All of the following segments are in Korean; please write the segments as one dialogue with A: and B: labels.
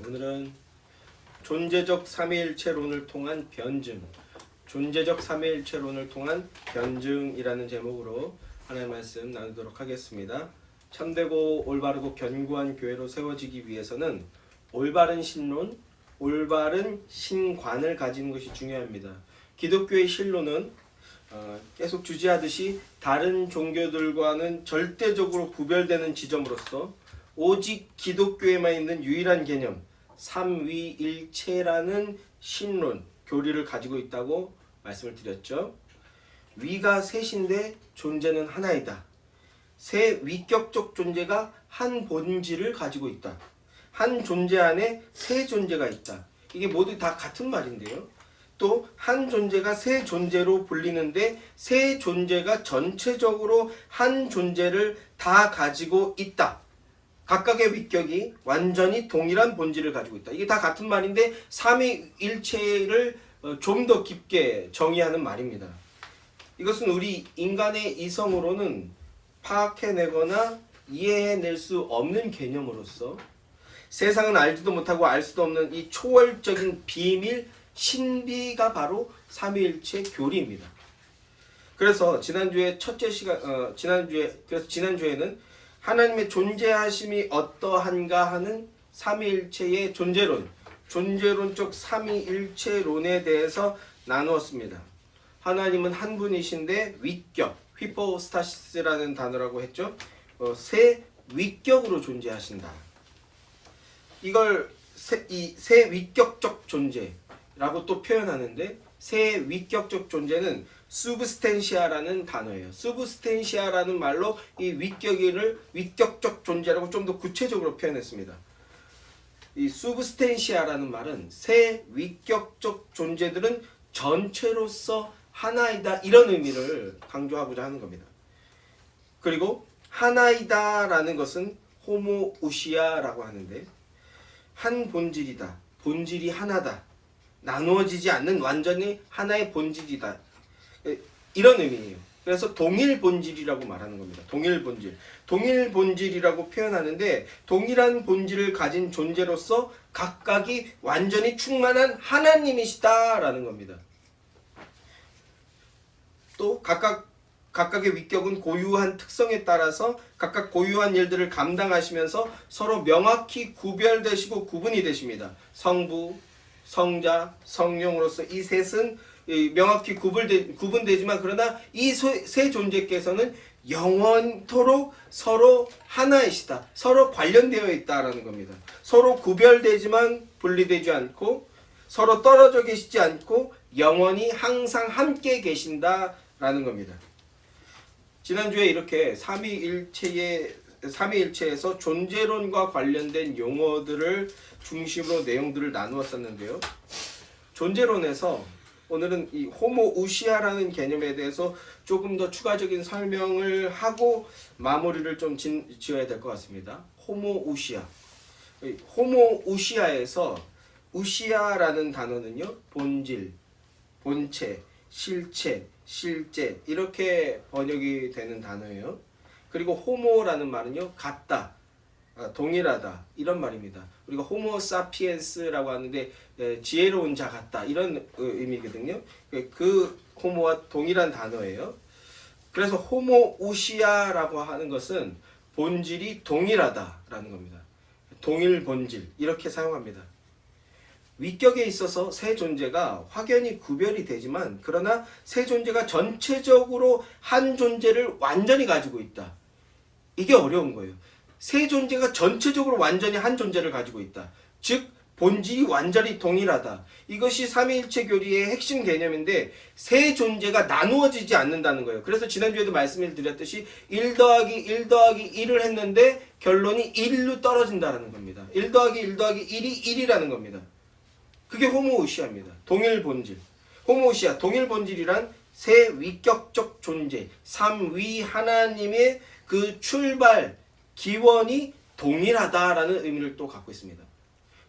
A: 오늘은 존재적 삼위일체론을 통한 변증, 존재적 삼위일체론을 통한 변증이라는 제목으로 하나님의 말씀 나누도록 하겠습니다. 참되고 올바르고 견고한 교회로 세워지기 위해서는 올바른 신론, 올바른 신관을 가지는 것이 중요합니다. 기독교의 신론은 계속 주제하듯이 다른 종교들과는 절대적으로 구별되는 지점으로서 오직 기독교에만 있는 유일한 개념 삼위일체라는 신론, 교리를 가지고 있다고 말씀을 드렸죠. 위가 셋인데 존재는 하나이다. 세 위격적 존재가 한 본질을 가지고 있다. 한 존재 안에 세 존재가 있다. 이게 모두 다 같은 말인데요. 또 한 존재가 세 존재로 불리는데 세 존재가 전체적으로 한 존재를 다 가지고 있다. 각각의 위격이 완전히 동일한 본질을 가지고 있다. 이게 다 같은 말인데 삼위일체를 좀 더 깊게 정의하는 말입니다. 이것은 우리 인간의 이성으로는 파악해내거나 이해해낼 수 없는 개념으로서 세상은 알지도 못하고 알 수도 없는 이 초월적인 비밀, 신비가 바로 삼위일체 교리입니다. 그래서 지난주에 지난주에는 하나님의 존재하심이 어떠한가 하는 삼위일체의 존재론적 삼위일체론에 대해서 나누었습니다. 하나님은 한 분이신데 위격, 휘포스타시스라는 단어라고 했죠. 세 위격으로 존재하신다. 이걸 세 위격적 존재라고 또 표현하는데 세 위격적 존재는 substantia라는 단어예요. substantia라는 말로 이 위격적 존재라고 좀 더 구체적으로 표현했습니다. 이 substantia라는 말은 세 위격적 존재들은 전체로서 하나이다, 이런 의미를 강조하고자 하는 겁니다. 그리고 하나이다라는 것은 호모우시아라고 하는데 한 본질이다, 본질이 하나다, 나누어지지 않는 완전히 하나의 본질이다, 이런 의미예요. 그래서 동일 본질이라고 말하는 겁니다. 동일 본질이라고 표현하는데 동일한 본질을 가진 존재로서 각각이 완전히 충만한 하나님이시다라는 겁니다. 또 각각의 위격은 고유한 특성에 따라서 각각 고유한 일들을 감당하시면서 서로 명확히 구별되시고 구분이 되십니다. 성부, 성자, 성령으로서 이 셋은 명확히 구분되지만 그러나 이 세 존재께서는 영원토록 서로 하나이시다. 서로 관련되어 있다라는 겁니다. 서로 구별되지만 분리되지 않고 서로 떨어져 계시지 않고 영원히 항상 함께 계신다라는 겁니다. 지난주에 이렇게 삼위일체에서 존재론과 관련된 용어들을 중심으로 내용들을 나누었었는데요. 존재론에서 오늘은 이 호모우시아라는 개념에 대해서 조금 더 추가적인 설명을 하고 마무리를 좀 지어야 될 것 같습니다. 호모우시아에서 우시아라는 단어는요, 본질, 본체, 실체, 실제 이렇게 번역이 되는 단어예요. 그리고 호모라는 말은요, 같다, 동일하다, 이런 말입니다. 우리가 호모사피엔스라고 하는데 지혜로운 자 같다, 이런 의미거든요. 그 호모와 동일한 단어예요. 그래서 호모우시아라고 하는 것은 본질이 동일하다라는 겁니다. 동일 본질, 이렇게 사용합니다. 위격에 있어서 세 존재가 확연히 구별이 되지만 그러나 세 존재가 전체적으로 한 존재를 완전히 가지고 있다. 이게 어려운 거예요. 세 존재가 전체적으로 완전히 한 존재를 가지고 있다. 즉 본질이 완전히 동일하다. 이것이 삼위일체 교리의 핵심 개념인데 세 존재가 나누어지지 않는다는 거예요. 그래서 지난주에도 말씀을 드렸듯이 1 더하기 1 더하기 1을 했는데 결론이 1로 떨어진다는 겁니다. 1 더하기 1 더하기 1이 1이라는 겁니다. 그게 호모우시아입니다. 동일 본질. 호모우시아, 동일 본질이란 세 위격적 존재, 삼위 하나님의 그 출발, 기원이 동일하다라는 의미를 또 갖고 있습니다.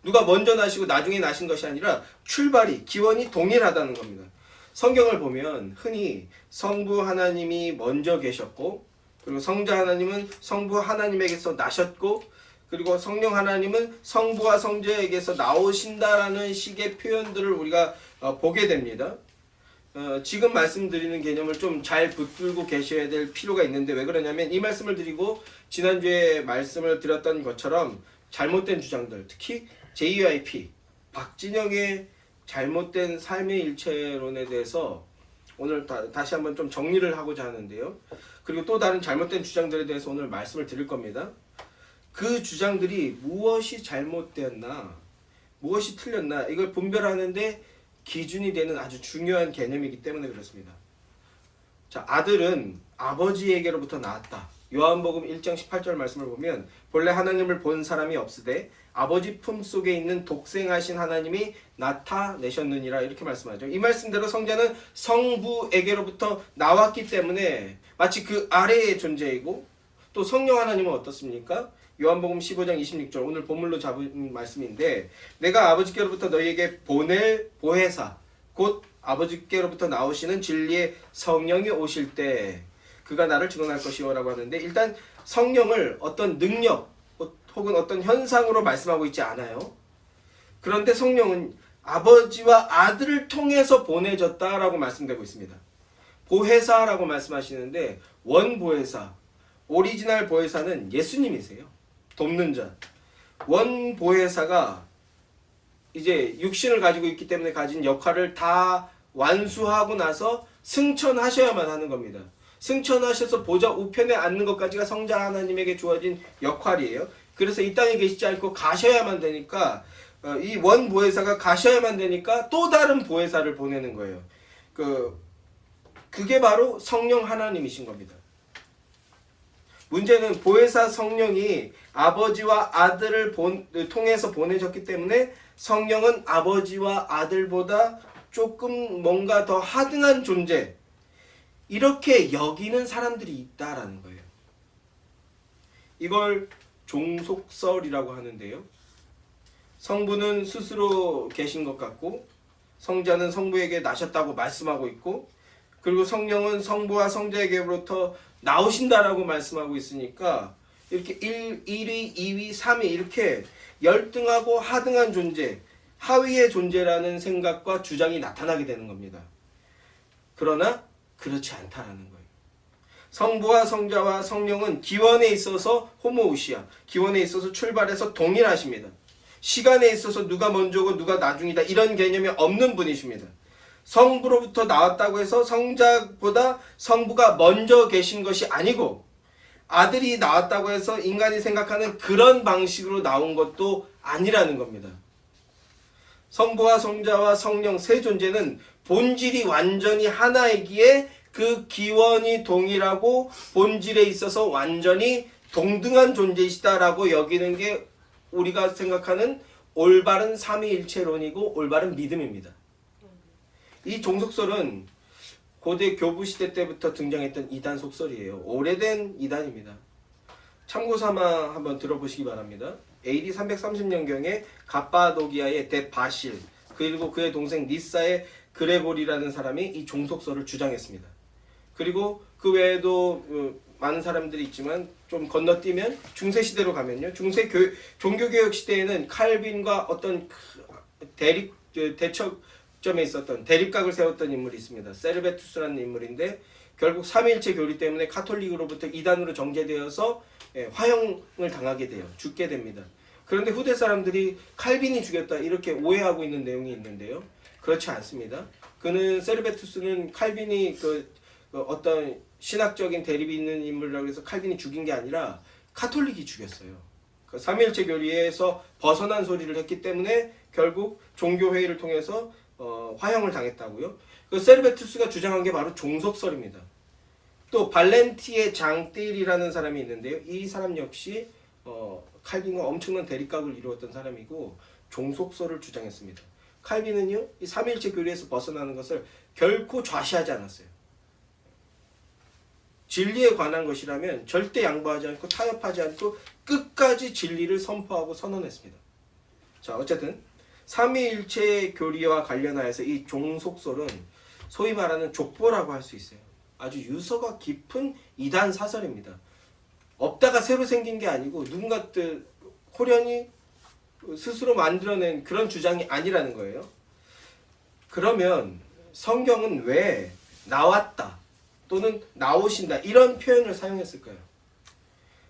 A: 누가 먼저 나시고 나중에 나신 것이 아니라 출발이, 기원이 동일하다는 겁니다. 성경을 보면 흔히 성부 하나님이 먼저 계셨고 그리고 성자 하나님은 성부 하나님에게서 나셨고 그리고 성령 하나님은 성부와 성자에게서 나오신다라는 식의 표현들을 우리가 보게 됩니다. 지금 말씀드리는 개념을 좀 잘 붙들고 계셔야 될 필요가 있는데 왜 그러냐면 이 말씀을 드리고 지난주에 말씀을 드렸던 것처럼 잘못된 주장들, 특히 JYP, 박진영의 잘못된 삶의 일체론에 대해서 오늘 다시 한번 좀 정리를 하고자 하는데요. 그리고 또 다른 잘못된 주장들에 대해서 오늘 말씀을 드릴 겁니다. 그 주장들이 무엇이 잘못되었나, 무엇이 틀렸나 이걸 분별하는데 기준이 되는 아주 중요한 개념이기 때문에 그렇습니다. 자, 아들은 아버지에게로부터 나왔다. 요한복음 1장 18절 말씀을 보면 본래 하나님을 본 사람이 없으되 아버지 품속에 있는 독생하신 하나님이 나타내셨느니라 이렇게 말씀하죠. 이 말씀대로 성자는 성부에게로부터 나왔기 때문에 마치 그 아래의 존재이고 또 성령 하나님은 어떻습니까? 요한복음 15장 26절 오늘 본문로 잡은 말씀인데 내가 아버지께로부터 너희에게 보낼 보혜사 곧 아버지께로부터 나오시는 진리의 성령이 오실 때 그가 나를 증언할 것이요 라고 하는데 일단 성령을 어떤 능력 혹은 어떤 현상으로 말씀하고 있지 않아요. 그런데 성령은 아버지와 아들을 통해서 보내졌다라고 말씀되고 있습니다. 보혜사라고 말씀하시는데 원보혜사, 오리지널 보혜사는 예수님이세요. 돕는 자. 원보혜사가 이제 육신을 가지고 있기 때문에 가진 역할을 다 완수하고 나서 승천하셔야만 하는 겁니다. 승천하셔서 보좌 우편에 앉는 것까지가 성자 하나님에게 주어진 역할이에요. 그래서 이 땅에 계시지 않고 가셔야만 되니까 이 원보혜사가 가셔야만 되니까 또 다른 보혜사를 보내는 거예요. 그게 바로 성령 하나님이신 겁니다. 문제는 보혜사 성령이 아버지와 아들을 통해서 보내졌기 때문에 성령은 아버지와 아들보다 조금 뭔가 더 하등한 존재 이렇게 여기는 사람들이 있다라는 거예요. 이걸 종속설이라고 하는데요. 성부는 스스로 계신 것 같고 성자는 성부에게 나셨다고 말씀하고 있고 그리고 성령은 성부와 성자에게로부터 나오신다라고 말씀하고 있으니까 이렇게 1위, 2위, 3위 이렇게 열등하고 하등한 존재, 하위의 존재라는 생각과 주장이 나타나게 되는 겁니다. 그러나 그렇지 않다라는 거예요. 성부와 성자와 성령은 기원에 있어서 호모우시아, 기원에 있어서 출발해서 동일하십니다. 시간에 있어서 누가 먼저고 누가 나중이다 이런 개념이 없는 분이십니다. 성부로부터 나왔다고 해서 성자보다 성부가 먼저 계신 것이 아니고 아들이 나왔다고 해서 인간이 생각하는 그런 방식으로 나온 것도 아니라는 겁니다. 성부와 성자와 성령 세 존재는 본질이 완전히 하나이기에 그 기원이 동일하고 본질에 있어서 완전히 동등한 존재이시다라고 여기는 게 우리가 생각하는 올바른 삼위일체론이고 올바른 믿음입니다. 이 종속설은 고대 교부 시대 때부터 등장했던 이단 속설이에요. 오래된 이단입니다. 참고삼아 한번 들어보시기 바랍니다. AD 330년경에 갑바도기아의 대바실 그리고 그의 동생 니사의 그레고리라는 사람이 이 종속설을 주장했습니다. 그리고 그 외에도 많은 사람들이 있지만 좀 건너뛰면 중세시대로 가면요. 종교개혁 시대에는 칼빈과 어떤 대척점에 있었던 대립각을 세웠던 인물이 있습니다. 세르베투스라는 인물인데 결국 삼위일체 교리 때문에 카톨릭으로부터 이단으로 정제되어서 화형을 당하게 돼요. 죽게 됩니다. 그런데 후대 사람들이 칼빈이 죽였다 이렇게 오해하고 있는 내용이 있는데요. 그렇지 않습니다. 그는 세르베투스는 칼빈이 어떤 신학적인 대립이 있는 인물이라고 해서 칼빈이 죽인 게 아니라 카톨릭이 죽였어요. 그 삼위일체 교리에서 벗어난 소리를 했기 때문에 결국 종교회의를 통해서 화형을 당했다고요. 그 세르베투스가 주장한 게 바로 종속설입니다. 또 발렌티의 장띠리라는 사람이 있는데요. 이 사람 역시 칼빈과 엄청난 대립각을 이루었던 사람이고 종속설을 주장했습니다. 칼빈은요, 이 삼위일체 교리에서 벗어나는 것을 결코 좌시하지 않았어요. 진리에 관한 것이라면 절대 양보하지 않고 타협하지 않고 끝까지 진리를 선포하고 선언했습니다. 자, 어쨌든 삼위일체 교리와 관련하여서 이 종속설은 소위 말하는 족보라고 할 수 있어요. 아주 유서가 깊은 이단 사설입니다. 없다가 새로 생긴 게 아니고 누군가 호련히 스스로 만들어낸 그런 주장이 아니라는 거예요. 그러면 성경은 왜 나왔다 또는 나오신다 이런 표현을 사용했을까요?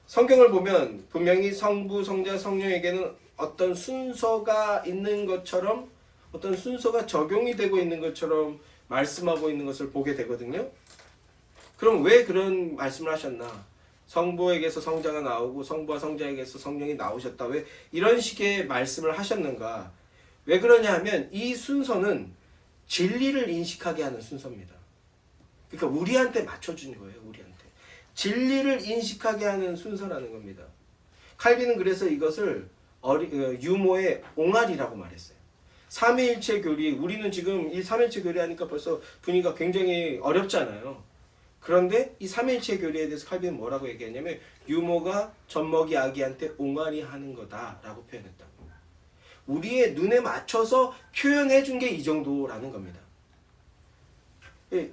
A: 성경을 보면 분명히 성부, 성자, 성령에게는 어떤 순서가 있는 것처럼, 어떤 순서가 적용이 되고 있는 것처럼 말씀하고 있는 것을 보게 되거든요. 그럼 왜 그런 말씀을 하셨나? 성부에게서 성자가 나오고 성부와 성자에게서 성령이 나오셨다. 왜 이런 식의 말씀을 하셨는가? 왜 그러냐 하면 이 순서는 진리를 인식하게 하는 순서입니다. 그러니까 우리한테 맞춰준 거예요. 우리한테. 진리를 인식하게 하는 순서라는 겁니다. 칼빈은 그래서 이것을 유모의 옹알이라고 말했어요. 삼위일체 교리, 우리는 지금 이 삼위일체 교리 하니까 벌써 분위기가 굉장히 어렵잖아요. 그런데 이 삼위일체 교리에 대해서 칼빈은 뭐라고 얘기했냐면 유모가 젖먹이 아기한테 옹알이 하는 거다라고 표현했다고. 우리의 눈에 맞춰서 표현해 준 게 이 정도라는 겁니다.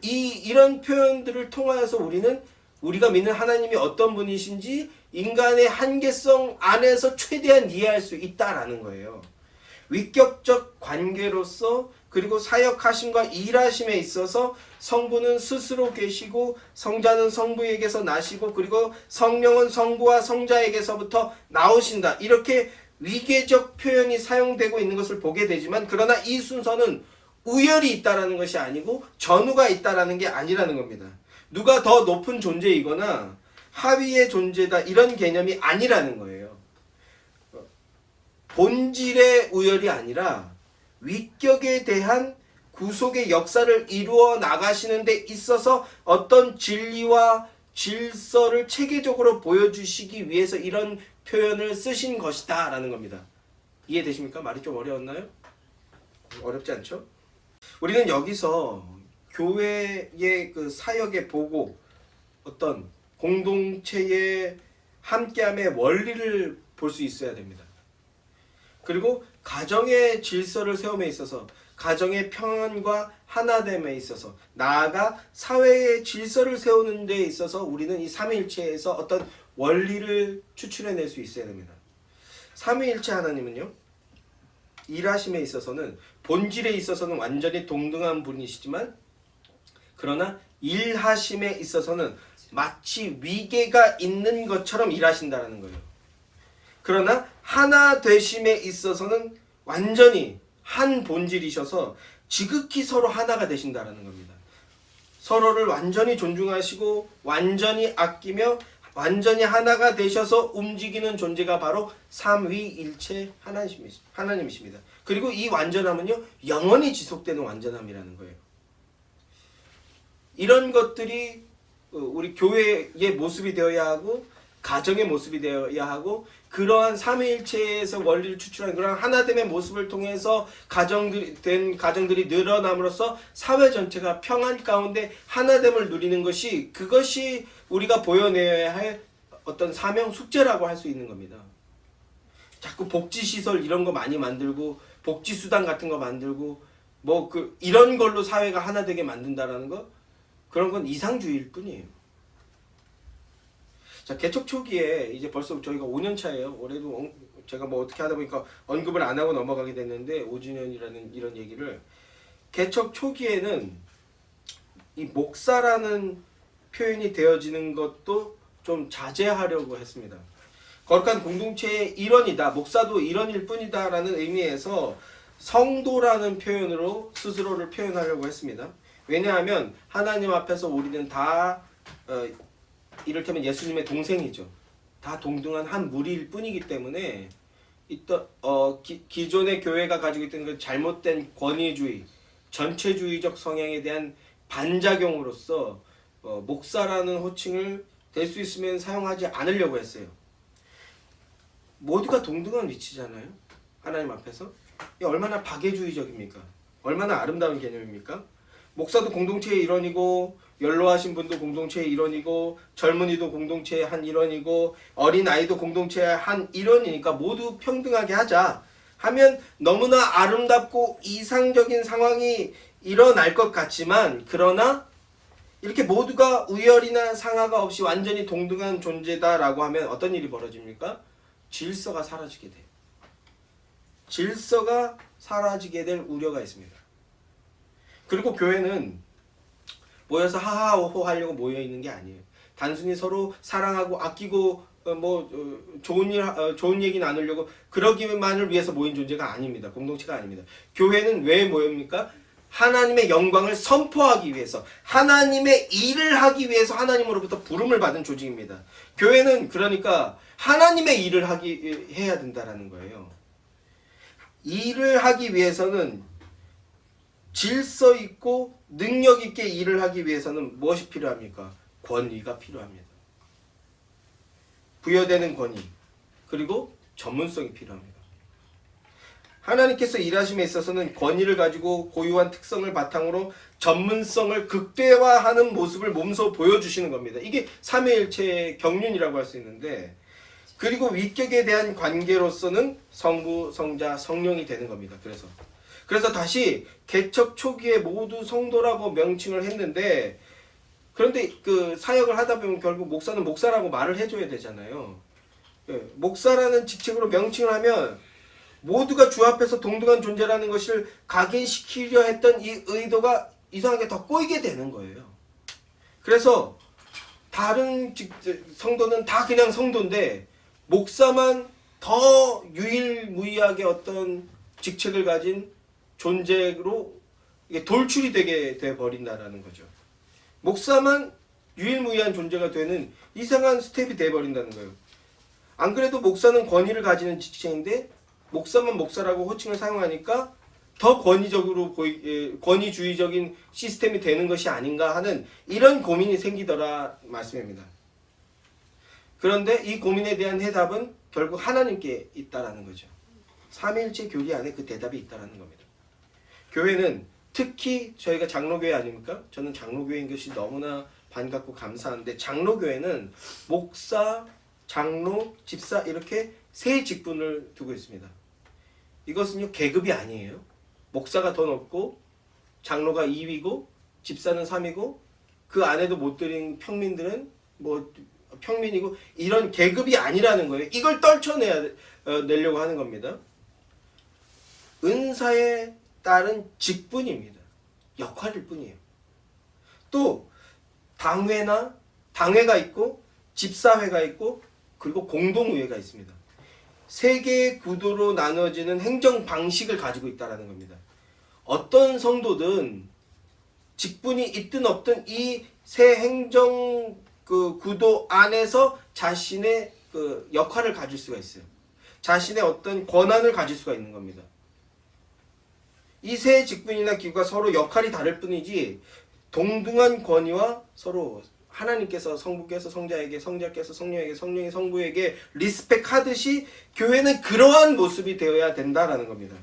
A: 이런 표현들을 통하여서 우리는 우리가 믿는 하나님이 어떤 분이신지 인간의 한계성 안에서 최대한 이해할 수 있다라는 거예요. 위격적 관계로서 그리고 사역하심과 일하심에 있어서 성부는 스스로 계시고 성자는 성부에게서 나시고 그리고 성령은 성부와 성자에게서부터 나오신다. 이렇게 위계적 표현이 사용되고 있는 것을 보게 되지만 그러나 이 순서는 우열이 있다라는 것이 아니고 전후가 있다라는 게 아니라는 겁니다. 누가 더 높은 존재이거나 하위의 존재다 이런 개념이 아니라는 거예요. 본질의 우열이 아니라 위격에 대한 구속의 역사를 이루어 나가시는 데 있어서 어떤 진리와 질서를 체계적으로 보여주시기 위해서 이런 표현을 쓰신 것이다 라는 겁니다. 이해되십니까? 말이 좀 어려웠나요? 어렵지 않죠? 우리는 여기서 교회의 그 사역의 보고 어떤 공동체의 함께함의 원리를 볼 수 있어야 됩니다. 그리고 가정의 질서를 세움에 있어서 가정의 평안과 하나됨에 있어서 나아가 사회의 질서를 세우는 데 있어서 우리는 이 삼위일체에서 어떤 원리를 추출해낼 수 있어야 됩니다. 삼위일체 하나님은요. 일하심에 있어서는 본질에 있어서는 완전히 동등한 분이시지만 그러나 일하심에 있어서는 마치 위계가 있는 것처럼 일하신다는 거예요. 그러나 하나 되심에 있어서는 완전히 한 본질이셔서 지극히 서로 하나가 되신다는 겁니다. 서로를 완전히 존중하시고 완전히 아끼며 완전히 하나가 되셔서 움직이는 존재가 바로 삼위일체 하나님이십니다. 그리고 이 완전함은요 영원히 지속되는 완전함이라는 거예요. 이런 것들이 우리 교회의 모습이 되어야 하고 가정의 모습이 되어야 하고 그러한 삼위일체에서 원리를 추출하는 그러한 하나됨의 모습을 통해서 가정들이 늘어남으로써 사회 전체가 평안 가운데 하나됨을 누리는 것이 그것이 우리가 보여내야 할 어떤 사명 숙제라고 할 수 있는 겁니다. 자꾸 복지시설 이런 거 많이 만들고 복지수당 같은 거 만들고 뭐 이런 걸로 사회가 하나 되게 만든다라는 거 그런 건 이상주의일 뿐이에요. 자, 개척 초기에 이제 벌써 저희가 5년 차예요. 올해도 제가 뭐 어떻게 하다 보니까 언급을 안 하고 넘어가게 됐는데 5주년이라는 이런 얘기를 개척 초기에는 이 목사라는 표현이 되어지는 것도 좀 자제하려고 했습니다. 거룩한 공동체의 일원이다. 목사도 일원일 뿐이다 라는 의미에서 성도라는 표현으로 스스로를 표현하려고 했습니다. 왜냐하면 하나님 앞에서 우리는 다 이를테면 예수님의 동생이죠. 다 동등한 한 무리일 뿐이기 때문에 기존의 교회가 가지고 있던 그 잘못된 권위주의, 전체주의적 성향에 대한 반작용으로서 목사라는 호칭을 될 수 있으면 사용하지 않으려고 했어요. 모두가 동등한 위치잖아요. 하나님 앞에서. 이게 얼마나 박애주의적입니까? 얼마나 아름다운 개념입니까? 목사도 공동체의 일원이고 연로하신 분도 공동체의 일원이고 젊은이도 공동체의 한 일원이고 어린아이도 공동체의 한 일원이니까 모두 평등하게 하자 하면 너무나 아름답고 이상적인 상황이 일어날 것 같지만 그러나 이렇게 모두가 우열이나 상하가 없이 완전히 동등한 존재다라고 하면 어떤 일이 벌어집니까? 질서가 사라지게 돼요. 질서가 사라지게 될 우려가 있습니다. 그리고 교회는 모여서 하하호호 하려고 모여 있는 게 아니에요. 단순히 서로 사랑하고 아끼고 좋은 얘기 나누려고 그러기만을 위해서 모인 존재가 아닙니다. 공동체가 아닙니다. 교회는 왜 모입니까? 하나님의 영광을 선포하기 위해서, 하나님의 일을 하기 위해서 하나님으로부터 부름을 받은 조직입니다. 교회는 그러니까 하나님의 일을 해야 된다라는 거예요. 일을 하기 위해서는 질서 있고 능력 있게 일을 하기 위해서는 무엇이 필요합니까? 권위가 필요합니다. 부여되는 권위, 그리고 전문성이 필요합니다. 하나님께서 일하심에 있어서는 권위를 가지고 고유한 특성을 바탕으로 전문성을 극대화하는 모습을 몸소 보여주시는 겁니다. 이게 삼위일체의 경륜이라고 할 수 있는데, 그리고 위격에 대한 관계로서는 성부, 성자, 성령이 되는 겁니다. 그래서 다시 개척 초기에 모두 성도라고 명칭을 했는데, 그런데 그 사역을 하다 보면 결국 목사는 목사라고 말을 해줘야 되잖아요. 목사라는 직책으로 명칭을 하면 모두가 주 앞에서 동등한 존재라는 것을 각인시키려 했던 이 의도가 이상하게 더 꼬이게 되는 거예요. 그래서 다른 성도는 다 그냥 성도인데 목사만 더 유일무이하게 어떤 직책을 가진 존재로 이게 돌출이 되게 돼 버린다라는 거죠. 목사만 유일무이한 존재가 되는 이상한 스텝이 돼 버린다는 거예요. 안 그래도 목사는 권위를 가지는 직책인데 목사만 목사라고 호칭을 사용하니까 더 권위주의적인 시스템이 되는 것이 아닌가 하는 이런 고민이 생기더라 말씀입니다. 그런데 이 고민에 대한 해답은 결국 하나님께 있다라는 거죠. 삼위일체 교리 안에 그 대답이 있다라는 겁니다. 교회는 특히 저희가 장로교회 아닙니까? 저는 장로교회인 것이 너무나 반갑고 감사한데, 장로교회는 목사, 장로, 집사 이렇게 세 직분을 두고 있습니다. 이것은요 계급이 아니에요. 목사가 더 높고 장로가 2위고 집사는 3위고 그 안에도 못 들인 평민들은 뭐 평민이고, 이런 계급이 아니라는 거예요. 이걸 떨쳐내려고 하는 겁니다. 은사에 따른 직분입니다. 역할일 뿐이에요. 또 당회가 있고 집사회가 있고 그리고 공동의회가 있습니다. 세 개의 구도로 나눠지는 행정 방식을 가지고 있다는 겁니다. 어떤 성도든 직분이 있든 없든 이 세 행정 구도 안에서 자신의 역할을 가질 수가 있어요. 자신의 어떤 권한을 가질 수가 있는 겁니다. 이 세 직분이나 기구가 서로 역할이 다를 뿐이지 동등한 권위와 서로 하나님께서 성부께서 성자에게, 성자께서 성령에게, 성령이 성부에게 리스펙하듯이 교회는 그러한 모습이 되어야 된다라는 겁니다.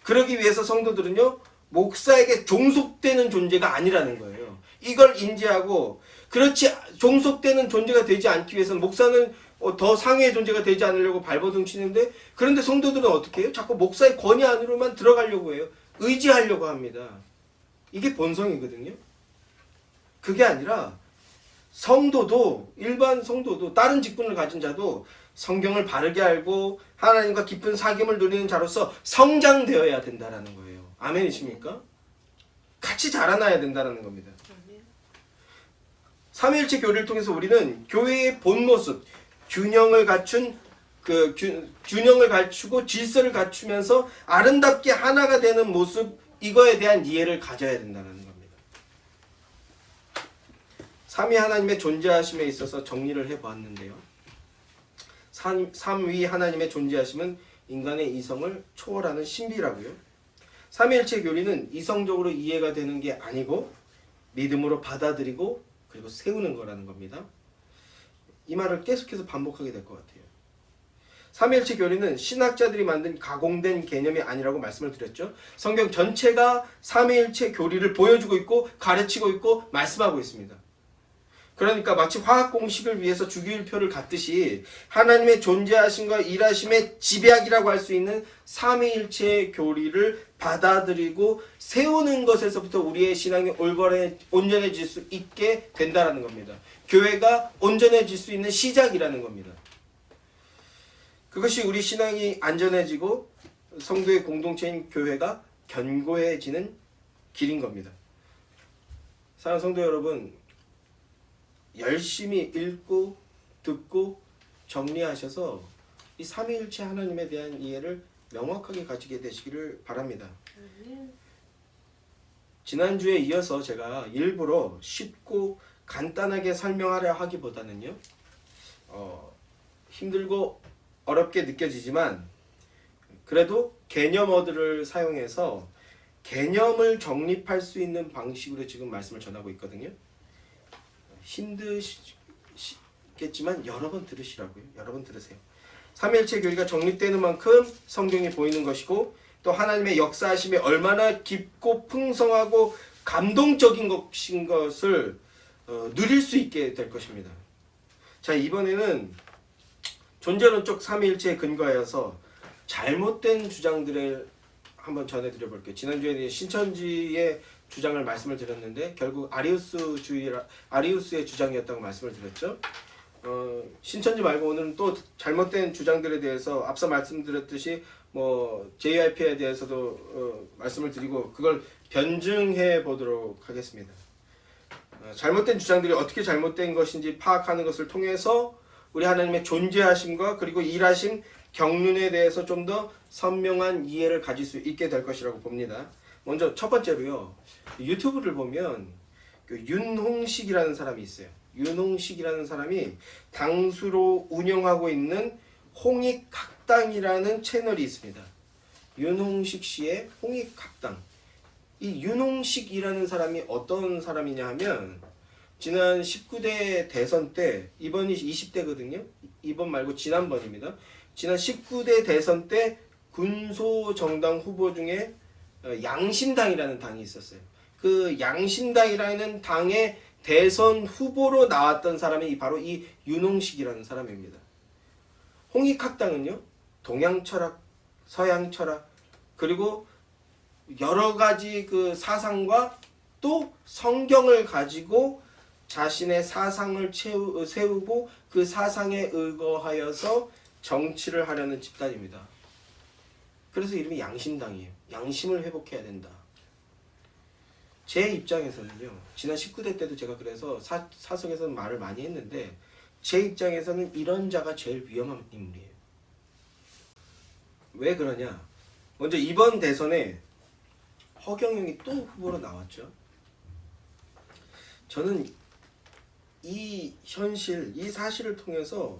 A: 그러기 위해서 성도들은요 목사에게 종속되는 존재가 아니라는 거예요. 이걸 인지하고, 그렇지 종속되는 존재가 되지 않기 위해서는 목사는 더 상위의 존재가 되지 않으려고 발버둥 치는데, 그런데 성도들은 어떻게 해요? 자꾸 목사의 권위 안으로만 들어가려고 해요. 의지하려고 합니다. 이게 본성이거든요. 그게 아니라 성도도, 일반 성도도, 다른 직분을 가진 자도 성경을 바르게 알고 하나님과 깊은 사귐을 누리는 자로서 성장되어야 된다라는 거예요. 아멘이십니까? 같이 자라나야 된다는 겁니다. 삼위일체 교리를 통해서 우리는 교회의 본 모습, 균형을 갖추고 질서를 갖추면서 아름답게 하나가 되는 모습, 이거에 대한 이해를 가져야 된다는 겁니다. 삼위 하나님의 존재하심에 있어서 정리를 해보았는데요. 삼위 하나님의 존재하심은 인간의 이성을 초월하는 신비라고요. 삼위일체 교리는 이성적으로 이해가 되는 게 아니고 믿음으로 받아들이고 그리고 세우는 거라는 겁니다. 이 말을 계속해서 반복하게 될 것 같아요. 삼위일체 교리는 신학자들이 만든 가공된 개념이 아니라고 말씀을 드렸죠. 성경 전체가 삼위일체 교리를 보여주고 있고 가르치고 있고 말씀하고 있습니다. 그러니까 마치 화학 공식을 위해서 주기율표를 갖듯이 하나님의 존재하심과 일하심의 집약이라고 할 수 있는 삼위일체 교리를 받아들이고 세우는 것에서부터 우리의 신앙이 온전해질 수 있게 된다는 겁니다. 교회가 온전해질 수 있는 시작이라는 겁니다. 그것이 우리 신앙이 안전해지고 성도의 공동체인 교회가 견고해지는 길인 겁니다. 사랑하는 성도 여러분, 열심히 읽고 듣고 정리하셔서 이 삼위일체 하나님에 대한 이해를 명확하게 가지게 되시기를 바랍니다. 지난주에 이어서 제가 일부러 쉽고 간단하게 설명하려 하기보다는요, 힘들고 어렵게 느껴지지만 그래도 개념어들을 사용해서 개념을 정립할 수 있는 방식으로 지금 말씀을 전하고 있거든요. 힘드시겠지만 여러 번 들으시라고요. 여러 번 들으세요. 삼위일체 교리가 정립되는 만큼 성경이 보이는 것이고 또 하나님의 역사하심이 얼마나 깊고 풍성하고 감동적인 것인 것을 누릴 수 있게 될 것입니다. 자, 이번에는 존재론적 삼위일체에 근거하여서 잘못된 주장들을 한번 전해드려 볼게요. 지난주에 신천지의 주장을 말씀을 드렸는데 결국 아리우스의 주장이었다고 말씀을 드렸죠. 신천지 말고 오늘은 또 잘못된 주장들에 대해서 앞서 말씀드렸듯이 JYP에 대해서도 말씀을 드리고 그걸 변증해 보도록 하겠습니다. 잘못된 주장들이 어떻게 잘못된 것인지 파악하는 것을 통해서 우리 하나님의 존재하심과 그리고 일하심, 경륜에 대해서 좀 더 선명한 이해를 가질 수 있게 될 것이라고 봅니다. 먼저 첫 번째로요. 유튜브를 보면 윤홍식이라는 사람이 있어요. 윤홍식이라는 사람이 당수로 운영하고 있는 홍익학당이라는 채널이 있습니다. 윤홍식 씨의 홍익학당. 이 윤홍식이라는 사람이 어떤 사람이냐 하면 지난 19대 대선 때, 이번이 20대거든요. 이번 말고 지난번입니다. 지난 19대 대선 때 군소정당 후보 중에 양심당이라는 당이 있었어요. 그 양심당이라는 당의 대선 후보로 나왔던 사람이 바로 이 윤홍식이라는 사람입니다. 홍익학당은요, 동양철학, 서양철학, 그리고 여러 가지 그 사상과 또 성경을 가지고 자신의 사상을 세우고 그 사상에 의거하여서 정치를 하려는 집단입니다. 그래서 이름이 양심당이에요. 양심을 회복해야 된다. 제 입장에서는요, 지난 19대 때도 제가 그래서 사석에서는 말을 많이 했는데 제 입장에서는 이런 자가 제일 위험한 인물이에요. 왜 그러냐? 먼저 이번 대선에 허경영이 또 후보로 나왔죠. 저는 이 현실, 이 사실을 통해서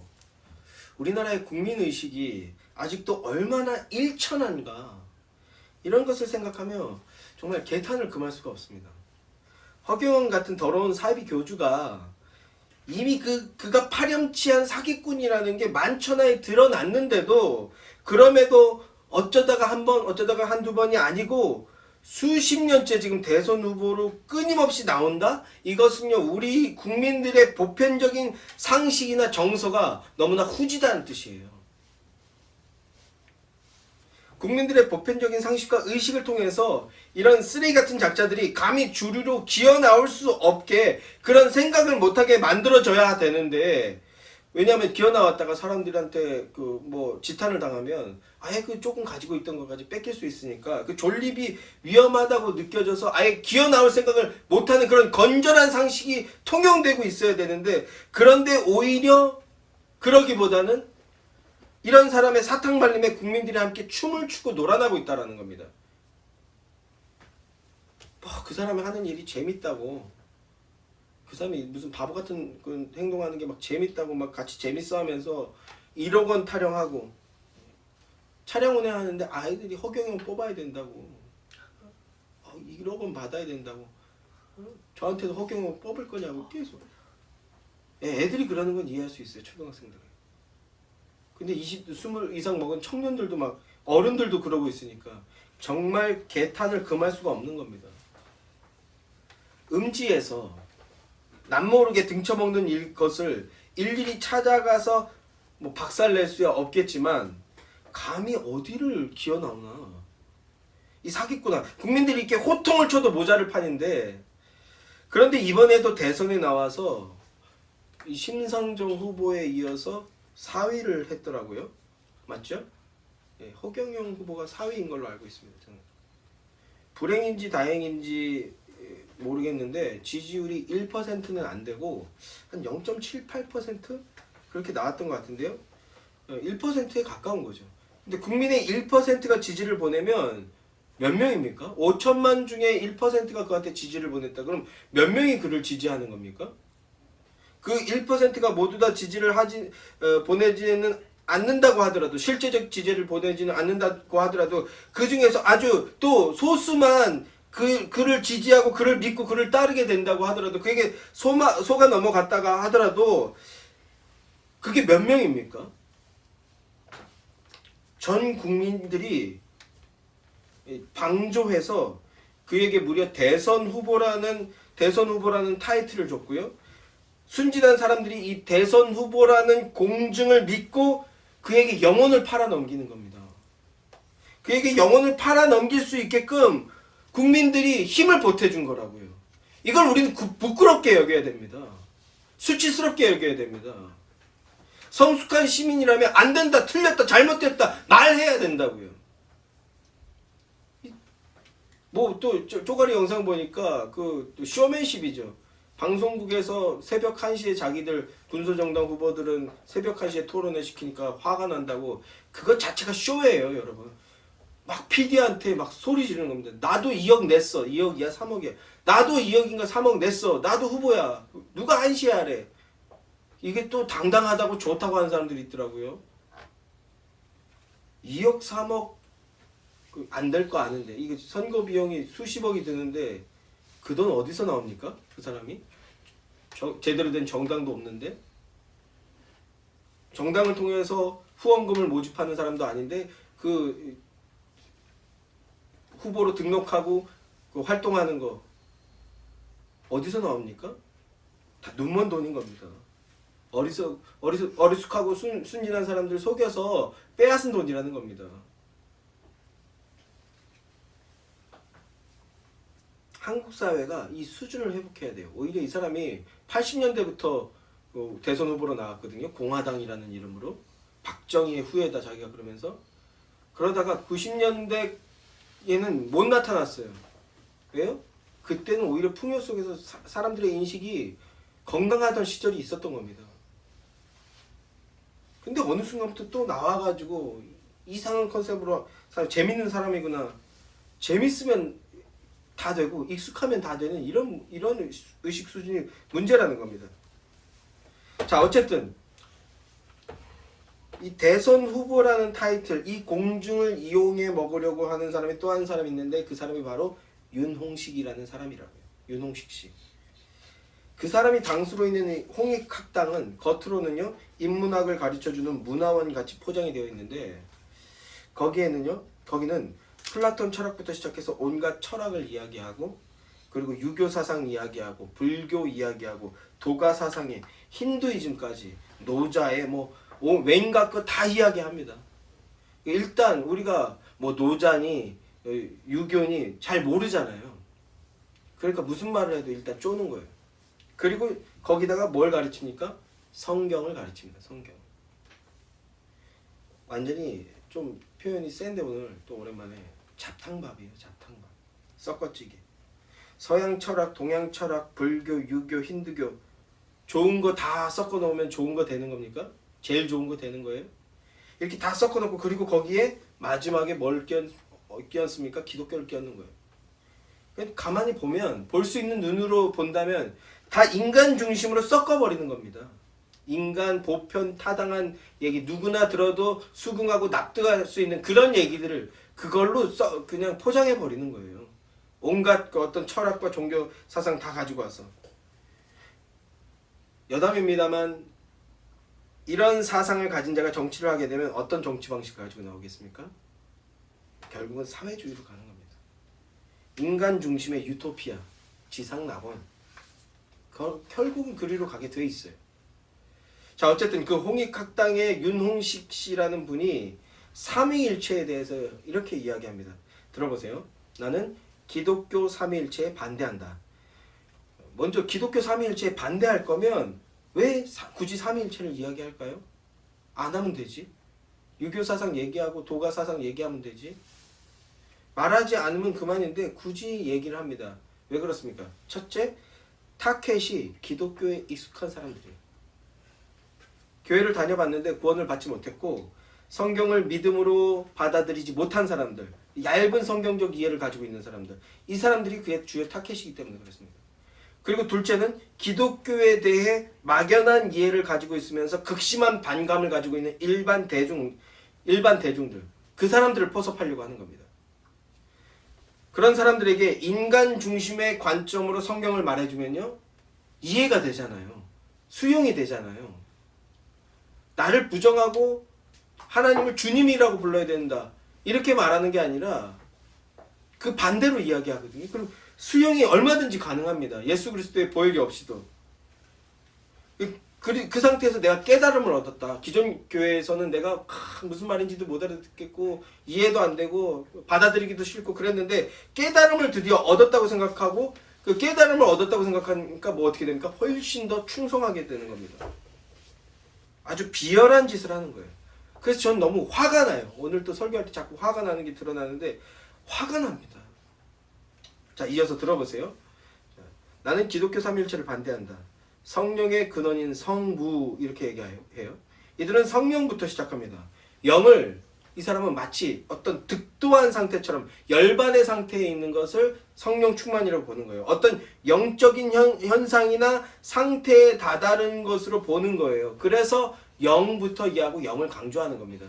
A: 우리나라의 국민의식이 아직도 얼마나 일천한가, 이런 것을 생각하며 정말 개탄을 금할 수가 없습니다. 허경영 같은 더러운 사이비 교주가 이미 그가 파렴치한 사기꾼이라는 게 만천하에 드러났는데도 그럼에도 어쩌다가 한 번, 어쩌다가 한두 번이 아니고 수십 년째 지금 대선 후보로 끊임없이 나온다? 이것은요, 우리 국민들의 보편적인 상식이나 정서가 너무나 후지다는 뜻이에요. 국민들의 보편적인 상식과 의식을 통해서 이런 쓰레기 같은 작자들이 감히 주류로 기어 나올 수 없게 그런 생각을 못하게 만들어져야 되는데, 왜냐하면 기어 나왔다가 사람들한테 지탄을 당하면 아예 그 조금 가지고 있던 것까지 뺏길 수 있으니까 그 존립이 위험하다고 느껴져서 아예 기어 나올 생각을 못하는 그런 건전한 상식이 통용되고 있어야 되는데, 그런데 오히려 그러기보다는 이런 사람의 사탕 발림에 국민들이 함께 춤을 추고 놀아나고 있다라는 겁니다. 그 사람이 하는 일이 재밌다고, 그 사람이 무슨 바보 같은 그 행동하는 게 막 재밌다고 막 같이 재밌어 하면서 1억 원 타령하고 촬영 운행하는데 아이들이 허경영 뽑아야 된다고, 1억 원 받아야 된다고, 저한테도 허경영 뽑을 거냐고 계속. 애들이 그러는 건 이해할 수 있어요, 초등학생들. 근데 20 이상 먹은 청년들도 막 어른들도 그러고 있으니까 정말 개탄을 금할 수가 없는 겁니다. 음지에서 남모르게 등쳐먹는 것을 일일이 찾아가서 박살낼 수야 없겠지만 감히 어디를 기어 나오나. 이 사기꾼아, 국민들이 이렇게 호통을 쳐도 모자를 판인데, 그런데 이번에도 대선에 나와서 이 심상정 후보에 이어서 4위를 했더라고요. 맞죠? 예, 허경영 후보가 4위인 걸로 알고 있습니다. 저는. 불행인지 다행인지 모르겠는데 지지율이 1%는 안 되고 한 0.78% 그렇게 나왔던 것 같은데요. 1%에 가까운 거죠. 근데 국민의 1%가 지지를 보내면 몇 명입니까? 5천만 중에 1%가 그한테 지지를 보냈다. 그럼 몇 명이 그를 지지하는 겁니까? 그 1%가 모두 다 지지를 보내지는 않는다고 하더라도, 실제적 지지를 보내지는 않는다고 하더라도 그 중에서 아주 또 소수만 그를 지지하고 그를 믿고 그를 따르게 된다고 하더라도, 그에게 소가 넘어갔다가 하더라도 그게 몇 명입니까? 전 국민들이 방조해서 그에게 무려 대선 후보라는 타이틀을 줬고요. 순진한 사람들이 이 대선 후보라는 공증을 믿고 그에게 영혼을 팔아 넘기는 겁니다. 그에게 영혼을 팔아 넘길 수 있게끔 국민들이 힘을 보태준 거라고요. 이걸 우리는 부끄럽게 여겨야 됩니다. 수치스럽게 여겨야 됩니다. 성숙한 시민이라면 안 된다, 틀렸다, 잘못됐다 말해야 된다고요. 뭐 또 쪼가리 영상 보니까 그 쇼맨십이죠. 방송국에서 새벽 1시에 자기들 군소정당 후보들은 새벽 1시에 토론회 시키니까 화가 난다고, 그것 자체가 쇼예요, 여러분. 막 PD한테 막 소리 지르는 겁니다. 나도 2억 냈어. 2억이야, 3억이야. 나도 2억인가 3억 냈어. 나도 후보야. 누가 1시에 하래. 이게 또 당당하다고 좋다고 하는 사람들이 있더라고요. 2억 3억 안 될 거 아는데, 이게 선거 비용이 수십억이 드는데 그 돈 어디서 나옵니까? 그 사람이? 제대로 된 정당도 없는데, 정당을 통해서 후원금을 모집하는 사람도 아닌데 그 후보로 등록하고 그 활동하는 거 어디서 나옵니까? 다 눈먼 돈인 겁니다. 어리숙하고 순진한 사람들 속여서 빼앗은 돈이라는 겁니다. 한국 사회가 이 수준을 회복해야 돼요. 오히려 이 사람이 80년대부터 대선 후보로 나왔거든요. 공화당이라는 이름으로. 박정희의 후예다 자기가 그러면서. 그러다가 90년대에는 못 나타났어요. 왜요? 그때는 오히려 풍요 속에서 사람들의 인식이 건강하던 시절이 있었던 겁니다. 근데 어느 순간부터 또 나와가지고 이상한 컨셉으로 재밌는 사람이구나, 재밌으면 다 되고 익숙하면 다 되는 이런 의식 수준이 문제라는 겁니다. 자, 어쨌든 이 대선 후보라는 타이틀, 이 공중을 이용해 먹으려고 하는 사람이 또 한 사람이 있는데, 그 사람이 바로 윤홍식이라는 사람이라고요. 윤홍식 씨. 그 사람이 당수로 있는 홍익학당은 겉으로는요 인문학을 가르쳐주는 문화원 같이 포장이 되어 있는데, 거기는 플라톤 철학부터 시작해서 온갖 철학을 이야기하고, 그리고 유교 사상 이야기하고, 불교 이야기하고, 도가 사상에 힌두이즘까지, 노자의 뭐 왠가 거 다 이야기합니다. 일단 우리가 뭐 노자니 유교니 잘 모르잖아요. 그러니까 무슨 말을 해도 일단 쪼는 거예요. 그리고 거기다가 뭘 가르칩니까? 성경을 가르칩니다. 성경. 완전히 좀 표현이 센데 오늘 또 오랜만에 잡탕밥이에요. 잡탕밥. 섞어찌개. 서양 철학, 동양 철학, 불교, 유교, 힌두교 좋은 거 다 섞어 놓으면 좋은 거 되는 겁니까? 제일 좋은 거 되는 거예요? 이렇게 다 섞어 놓고, 그리고 거기에 마지막에 뭘 끼얹습니까? 기독교를 끼얹는 거예요. 가만히 보면, 볼 수 있는 눈으로 본다면 다 인간 중심으로 섞어버리는 겁니다. 인간 보편 타당한 얘기, 누구나 들어도 수긍하고 납득할 수 있는 그런 얘기들을 그걸로 그냥 포장해 버리는 거예요. 온갖 그 어떤 철학과 종교 사상 다 가지고 와서. 여담입니다만 이런 사상을 가진 자가 정치를 하게 되면 어떤 정치 방식을 가지고 나오겠습니까? 결국은 사회주의로 가는 겁니다. 인간 중심의 유토피아, 지상낙원. 결국은 그리로 가게 돼 있어요. 자, 어쨌든 그 홍익학당의 윤홍식 씨라는 분이 삼위일체에 대해서 이렇게 이야기합니다. 들어보세요. 나는 기독교 삼위일체에 반대한다. 먼저 기독교 삼위일체에 반대할 거면 왜 굳이 삼위일체를 이야기할까요? 안 하면 되지. 유교 사상 얘기하고 도가 사상 얘기하면 되지. 말하지 않으면 그만인데 굳이 얘기를 합니다. 왜 그렇습니까? 첫째, 타켓이 기독교에 익숙한 사람들이에요. 교회를 다녀봤는데 구원을 받지 못했고 성경을 믿음으로 받아들이지 못한 사람들, 얇은 성경적 이해를 가지고 있는 사람들, 이 사람들이 그의 주요 타켓이기 때문에 그렇습니다. 그리고 둘째는 기독교에 대해 막연한 이해를 가지고 있으면서 극심한 반감을 가지고 있는 일반 대중들, 그 사람들을 포섭하려고 하는 겁니다. 그런 사람들에게 인간 중심의 관점으로 성경을 말해주면요, 이해가 되잖아요. 수용이 되잖아요. 나를 부정하고 하나님을 주님이라고 불러야 된다, 이렇게 말하는 게 아니라 그 반대로 이야기하거든요. 그럼 수용이 얼마든지 가능합니다. 예수 그리스도의 보혈이 없이도. 그 상태에서 내가 깨달음을 얻었다. 기존 교회에서는 내가 무슨 말인지도 못 알아듣겠고 이해도 안 되고 받아들이기도 싫고 그랬는데 깨달음을 드디어 얻었다고 생각하고, 그 깨달음을 얻었다고 생각하니까 뭐 어떻게 됩니까? 훨씬 더 충성하게 되는 겁니다. 아주 비열한 짓을 하는 거예요. 그래서 전 너무 화가 나요. 오늘 또 설교할 때 자꾸 화가 나는 게 드러나는데 화가 납니다. 자, 이어서 들어보세요. 나는 기독교 삼위일체를 반대한다. 성령의 근원인 성부, 이렇게 얘기해요. 이들은 성령부터 시작합니다. 영을, 이 사람은 마치 어떤 득도한 상태처럼 열반의 상태에 있는 것을 성령 충만이라고 보는 거예요. 어떤 영적인 현상이나 상태에 다다른 것으로 보는 거예요. 그래서 영부터 이해하고 영을 강조하는 겁니다.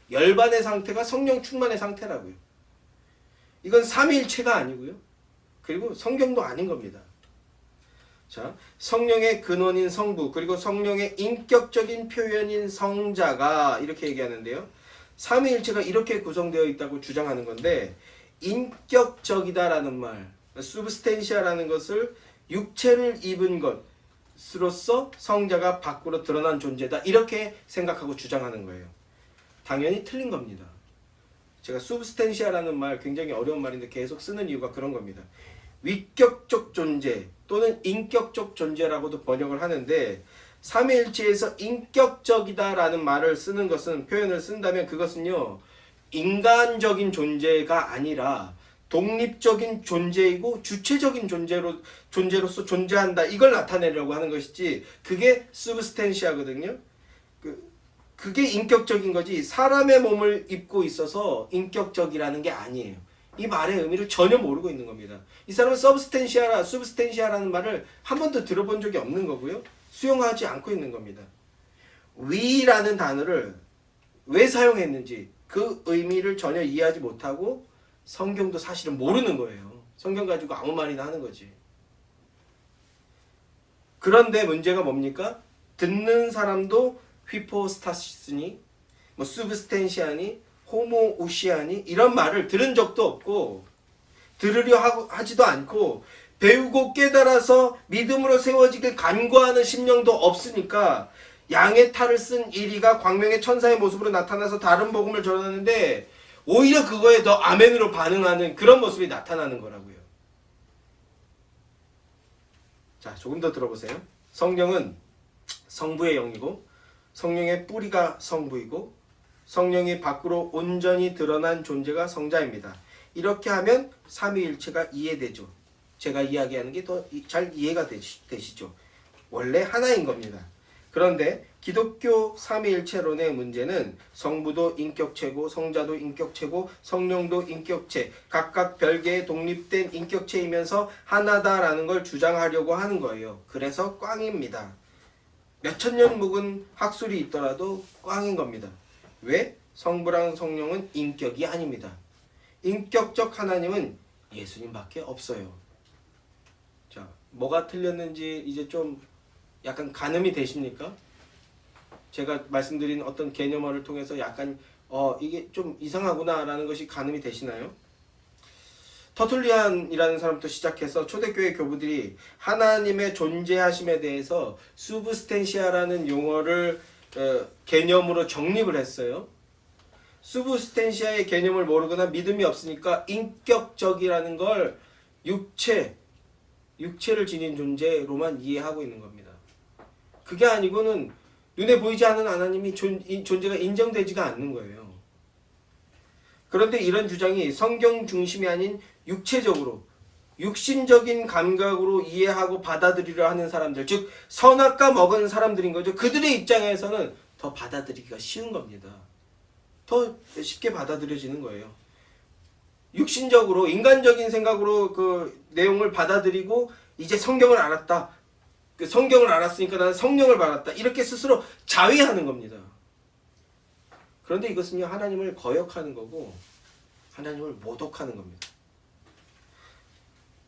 A: 열반의 상태가 성령 충만의 상태라고요. 이건 삼위일체가 아니고요. 그리고 성경도 아닌 겁니다. 자, 성령의 근원인 성부, 그리고 성령의 인격적인 표현인 성자가, 이렇게 얘기하는데요. 삼위일체가 이렇게 구성되어 있다고 주장하는 건데, 인격적이다라는 말, substantia라는 것을 육체를 입은 것으로서 성자가 밖으로 드러난 존재다, 이렇게 생각하고 주장하는 거예요. 당연히 틀린 겁니다. 제가 substantia라는 말 굉장히 어려운 말인데 계속 쓰는 이유가 그런 겁니다. 위격적 존재 또는 인격적 존재라고도 번역을 하는데, 삼위일체에서 인격적이다라는 말을 쓰는 것은, 표현을 쓴다면 그것은요, 인간적인 존재가 아니라 독립적인 존재이고 주체적인 존재로서 존재한다, 이걸 나타내려고 하는 것이지, 그게 substantia거든요. 그게 인격적인 거지, 사람의 몸을 입고 있어서 인격적이라는 게 아니에요. 이 말의 의미를 전혀 모르고 있는 겁니다. 이 사람은 substantia라는 말을 한 번도 들어본 적이 없는 거고요. 수용하지 않고 있는 겁니다. 위라는 단어를 왜 사용했는지 그 의미를 전혀 이해하지 못하고 성경도 사실은 모르는 거예요. 성경 가지고 아무 말이나 하는 거지. 그런데 문제가 뭡니까? 듣는 사람도 휘포스타시스니, 뭐 substantia니, 호모우시아니, 이런 말을 들은 적도 없고 들으려 하지도 않고 배우고 깨달아서 믿음으로 세워지길 간구하는 심령도 없으니까 양의 탈을 쓴 이리가 광명의 천사의 모습으로 나타나서 다른 복음을 전하는데 오히려 그거에 더 아멘으로 반응하는 그런 모습이 나타나는 거라고요. 자, 조금 더 들어보세요. 성령은 성부의 영이고 성령의 뿌리가 성부이고 성령이 밖으로 온전히 드러난 존재가 성자입니다. 이렇게 하면 삼위일체가 이해되죠. 제가 이야기하는 게 더 잘 이해가 되시죠. 원래 하나인 겁니다. 그런데 기독교 삼위일체론의 문제는 성부도 인격체고 성자도 인격체고 성령도 인격체, 각각 별개의 독립된 인격체이면서 하나다라는 걸 주장하려고 하는 거예요. 그래서 꽝입니다. 몇천 년 묵은 학술이 있더라도 꽝인 겁니다. 왜? 성부랑 성령은 인격이 아닙니다. 인격적 하나님은 예수님밖에 없어요. 자, 뭐가 틀렸는지 이제 좀 약간 가늠이 되십니까? 제가 말씀드린 어떤 개념어를 통해서 약간 이게 좀 이상하구나 라는 것이 가늠이 되시나요? 터툴리안이라는 사람부터 시작해서 초대교회 교부들이 하나님의 존재하심에 대해서 substantia라는 용어를 개념으로 정립을 했어요. substantia의 개념을 모르거나 믿음이 없으니까 인격적이라는 걸 육체를 지닌 존재로만 이해하고 있는 겁니다. 그게 아니고는 눈에 보이지 않는 하나님이 존재가 인정되지가 않는 거예요. 그런데 이런 주장이 성경 중심이 아닌 육체적으로 육신적인 감각으로 이해하고 받아들이려 하는 사람들, 즉 선악과 먹은 사람들인 거죠. 그들의 입장에서는 더 받아들이기가 쉬운 겁니다. 더 쉽게 받아들여지는 거예요. 육신적으로 인간적인 생각으로 그 내용을 받아들이고 이제 성경을 알았다. 그 성경을 알았으니까 나는 성령을 받았다. 이렇게 스스로 자위하는 겁니다. 그런데 이것은요, 하나님을 거역하는 거고 하나님을 모독하는 겁니다.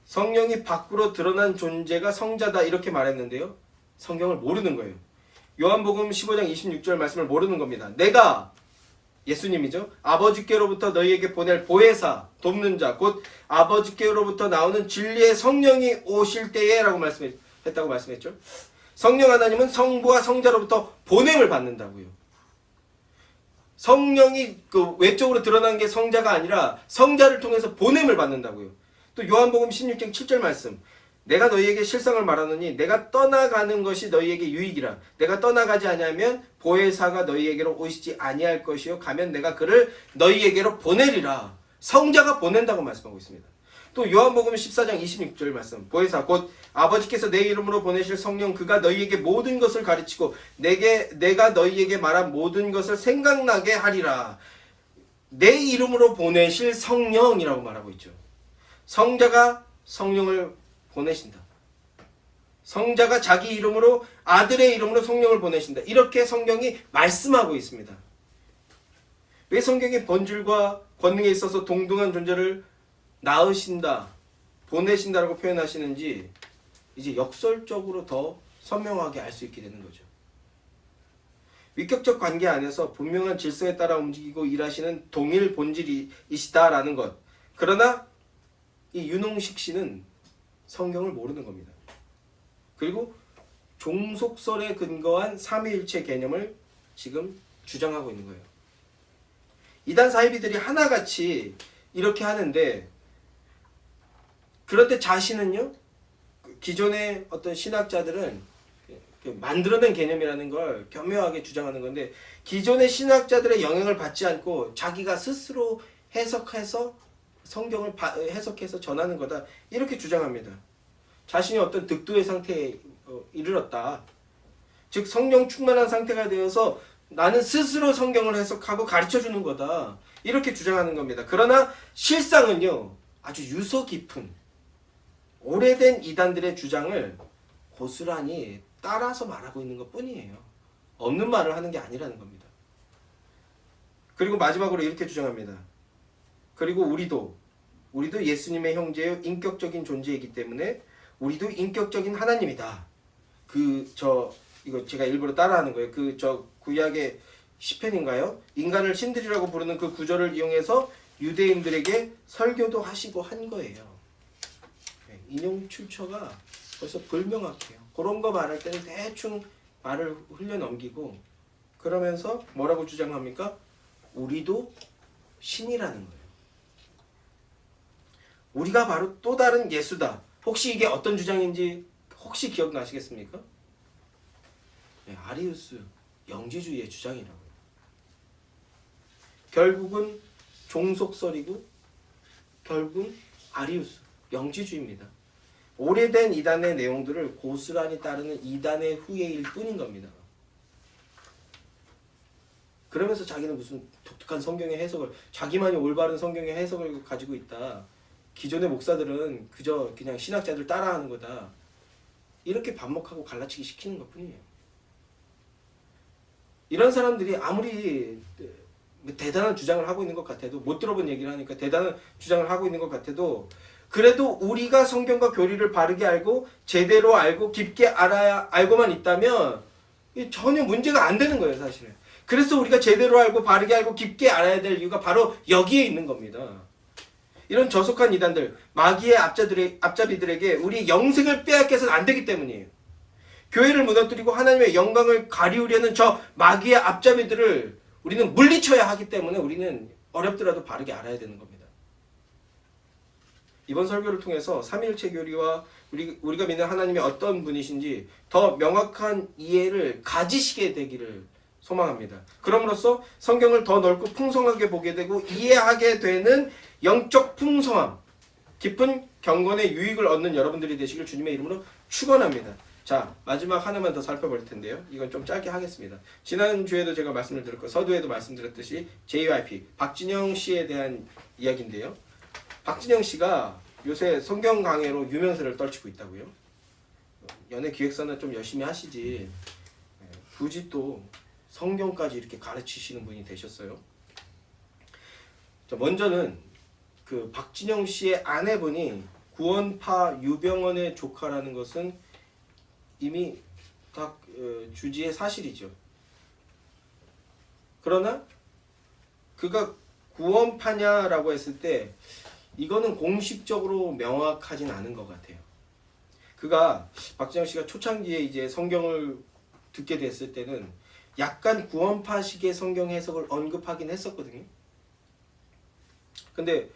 A: 성령이 밖으로 드러난 존재가 성자다 이렇게 말했는데요, 성경을 모르는 거예요. 요한복음 15장 26절 말씀을 모르는 겁니다. 내가, 예수님이죠, 아버지께로부터 너희에게 보낼 보혜사, 돕는 자, 곧 아버지께로부터 나오는 진리의 성령이 오실 때에 라고 했다고 말씀했죠. 성령 하나님은 성부와 성자로부터 보냄을 받는다고요. 성령이 그 외적으로 드러난 게 성자가 아니라 성자를 통해서 보냄을 받는다고요. 또 요한복음 16장 7절 말씀, 내가 너희에게 실상을 말하노니 내가 떠나가는 것이 너희에게 유익이라. 내가 떠나가지 아니하면 보혜사가 너희에게로 오시지 아니할 것이요 가면 내가 그를 너희에게로 보내리라. 성자가 보낸다고 말씀하고 있습니다. 또 요한복음 14장 26절 말씀, 보혜사 곧 아버지께서 내 이름으로 보내실 성령 그가 너희에게 모든 것을 가르치고 내가 너희에게 말한 모든 것을 생각나게 하리라. 내 이름으로 보내실 성령이라고 말하고 있죠. 성자가 성령을 보내신다. 성자가 자기 이름으로, 아들의 이름으로 성령을 보내신다. 이렇게 성경이 말씀하고 있습니다. 왜 성경이 본질과 권능에 있어서 동등한 존재를 낳으신다, 보내신다라고 표현하시는지 이제 역설적으로 더 선명하게 알 수 있게 되는 거죠. 위격적 관계 안에서 분명한 질서에 따라 움직이고 일하시는 동일 본질이시다라는 것. 그러나 이 윤홍식 씨는 성경을 모르는 겁니다. 그리고 종속설에 근거한 삼위일체 개념을 지금 주장하고 있는 거예요. 이단 사이비들이 하나같이 이렇게 하는데, 그런데 자신은요, 기존의 어떤 신학자들은 만들어낸 개념이라는 걸 교묘하게 주장하는 건데, 기존의 신학자들의 영향을 받지 않고 자기가 스스로 해석해서 성경을 해석해서 전하는 거다, 이렇게 주장합니다. 자신이 어떤 득도의 상태에 이르렀다, 즉 성령 충만한 상태가 되어서 나는 스스로 성경을 해석하고 가르쳐주는 거다, 이렇게 주장하는 겁니다. 그러나 실상은요, 아주 유서 깊은 오래된 이단들의 주장을 고스란히 따라서 말하고 있는 것 뿐이에요. 없는 말을 하는 게 아니라는 겁니다. 그리고 마지막으로 이렇게 주장합니다. 그리고 우리도 예수님의 형제요 인격적인 존재이기 때문에 우리도 인격적인 하나님이다. 이거 제가 일부러 따라하는 거예요. 구약의 시편인가요? 인간을 신들이라고 부르는 그 구절을 이용해서 유대인들에게 설교도 하시고 한 거예요. 인용 출처가 벌써 불명확해요. 그런 거 말할 때는 대충 말을 흘려넘기고, 그러면서 뭐라고 주장합니까? 우리도 신이라는 거예요. 우리가 바로 또 다른 예수다. 혹시 이게 어떤 주장인지 혹시 기억나시겠습니까? 아리우스 영지주의의 주장이라고요. 결국은 종속설이고 결국은 아리우스 영지주의입니다. 오래된 이단의 내용들을 고스란히 따르는 이단의 후예일 뿐인 겁니다. 그러면서 자기는 무슨 독특한 성경의 해석을, 자기만이 올바른 성경의 해석을 가지고 있다, 기존의 목사들은 그저 그냥 신학자들 따라하는 거다, 이렇게 반목하고 갈라치기 시키는 것 뿐이에요. 이런 사람들이 아무리 대단한 주장을 하고 있는 것 같아도, 못 들어본 얘기를 하니까 대단한 주장을 하고 있는 것 같아도, 그래도 우리가 성경과 교리를 바르게 알고 제대로 알고 깊게 알고만 있다면 전혀 문제가 안 되는 거예요, 사실은. 그래서 우리가 제대로 알고 바르게 알고 깊게 알아야 될 이유가 바로 여기에 있는 겁니다. 이런 저속한 이단들, 마귀의 앞잡이들에게 우리 영생을 빼앗겨서는 안 되기 때문이에요. 교회를 무너뜨리고 하나님의 영광을 가리우려는 저 마귀의 앞잡이들을 우리는 물리쳐야 하기 때문에 우리는 어렵더라도 바르게 알아야 되는 겁니다. 이번 설교를 통해서 삼위일체 교리와 우리가 믿는 하나님이 어떤 분이신지 더 명확한 이해를 가지시게 되기를 소망합니다. 그럼으로써 성경을 더 넓고 풍성하게 보게 되고 이해하게 되는 영적 풍성함, 깊은 경건의 유익을 얻는 여러분들이 되시길 주님의 이름으로 축원합니다. 자, 마지막 하나만 더 살펴볼 텐데요. 이건 좀 짧게 하겠습니다. 지난주에도 제가 말씀을 드렸고 서두에도 말씀드렸듯이 JYP 박진영 씨에 대한 이야기인데요. 박진영 씨가 요새 성경 강해로 유명세를 떨치고 있다고요. 연예 기획사는 좀 열심히 하시지 굳이 또 성경까지 이렇게 가르치시는 분이 되셨어요. 자, 먼저는 그 박진영 씨의 아내분이 구원파 유병원의 조카라는 것은 이미 다 주지의 사실이죠. 그러나 그가 구원파냐라고 했을 때 이거는 공식적으로 명확하진 않은 것 같아요. 그가 박진영 씨가 초창기에 이제 성경을 듣게 됐을 때는 약간 구원파식의 성경 해석을 언급하긴 했었거든요. 근데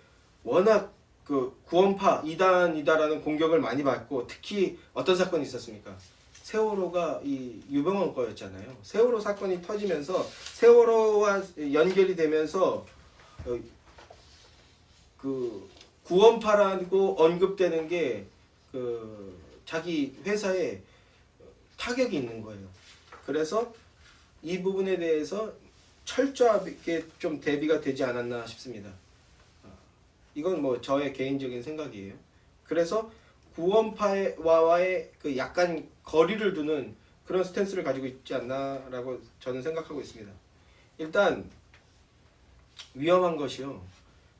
A: 워낙 그 구원파 이단이다라는 공격을 많이 받고 특히 어떤 사건이 있었습니까? 세월호가 이 유병원 거였잖아요. 세월호 사건이 터지면서 세월호와 연결이 되면서 그 구원파라고 언급되는 게 그 자기 회사에 타격이 있는 거예요. 그래서 이 부분에 대해서 철저하게 좀 대비가 되지 않았나 싶습니다. 이건 뭐 저의 개인적인 생각이에요. 그래서 구원파와의 그 약간 거리를 두는 그런 스탠스를 가지고 있지 않나라고 저는 생각하고 있습니다. 일단 위험한 것이요.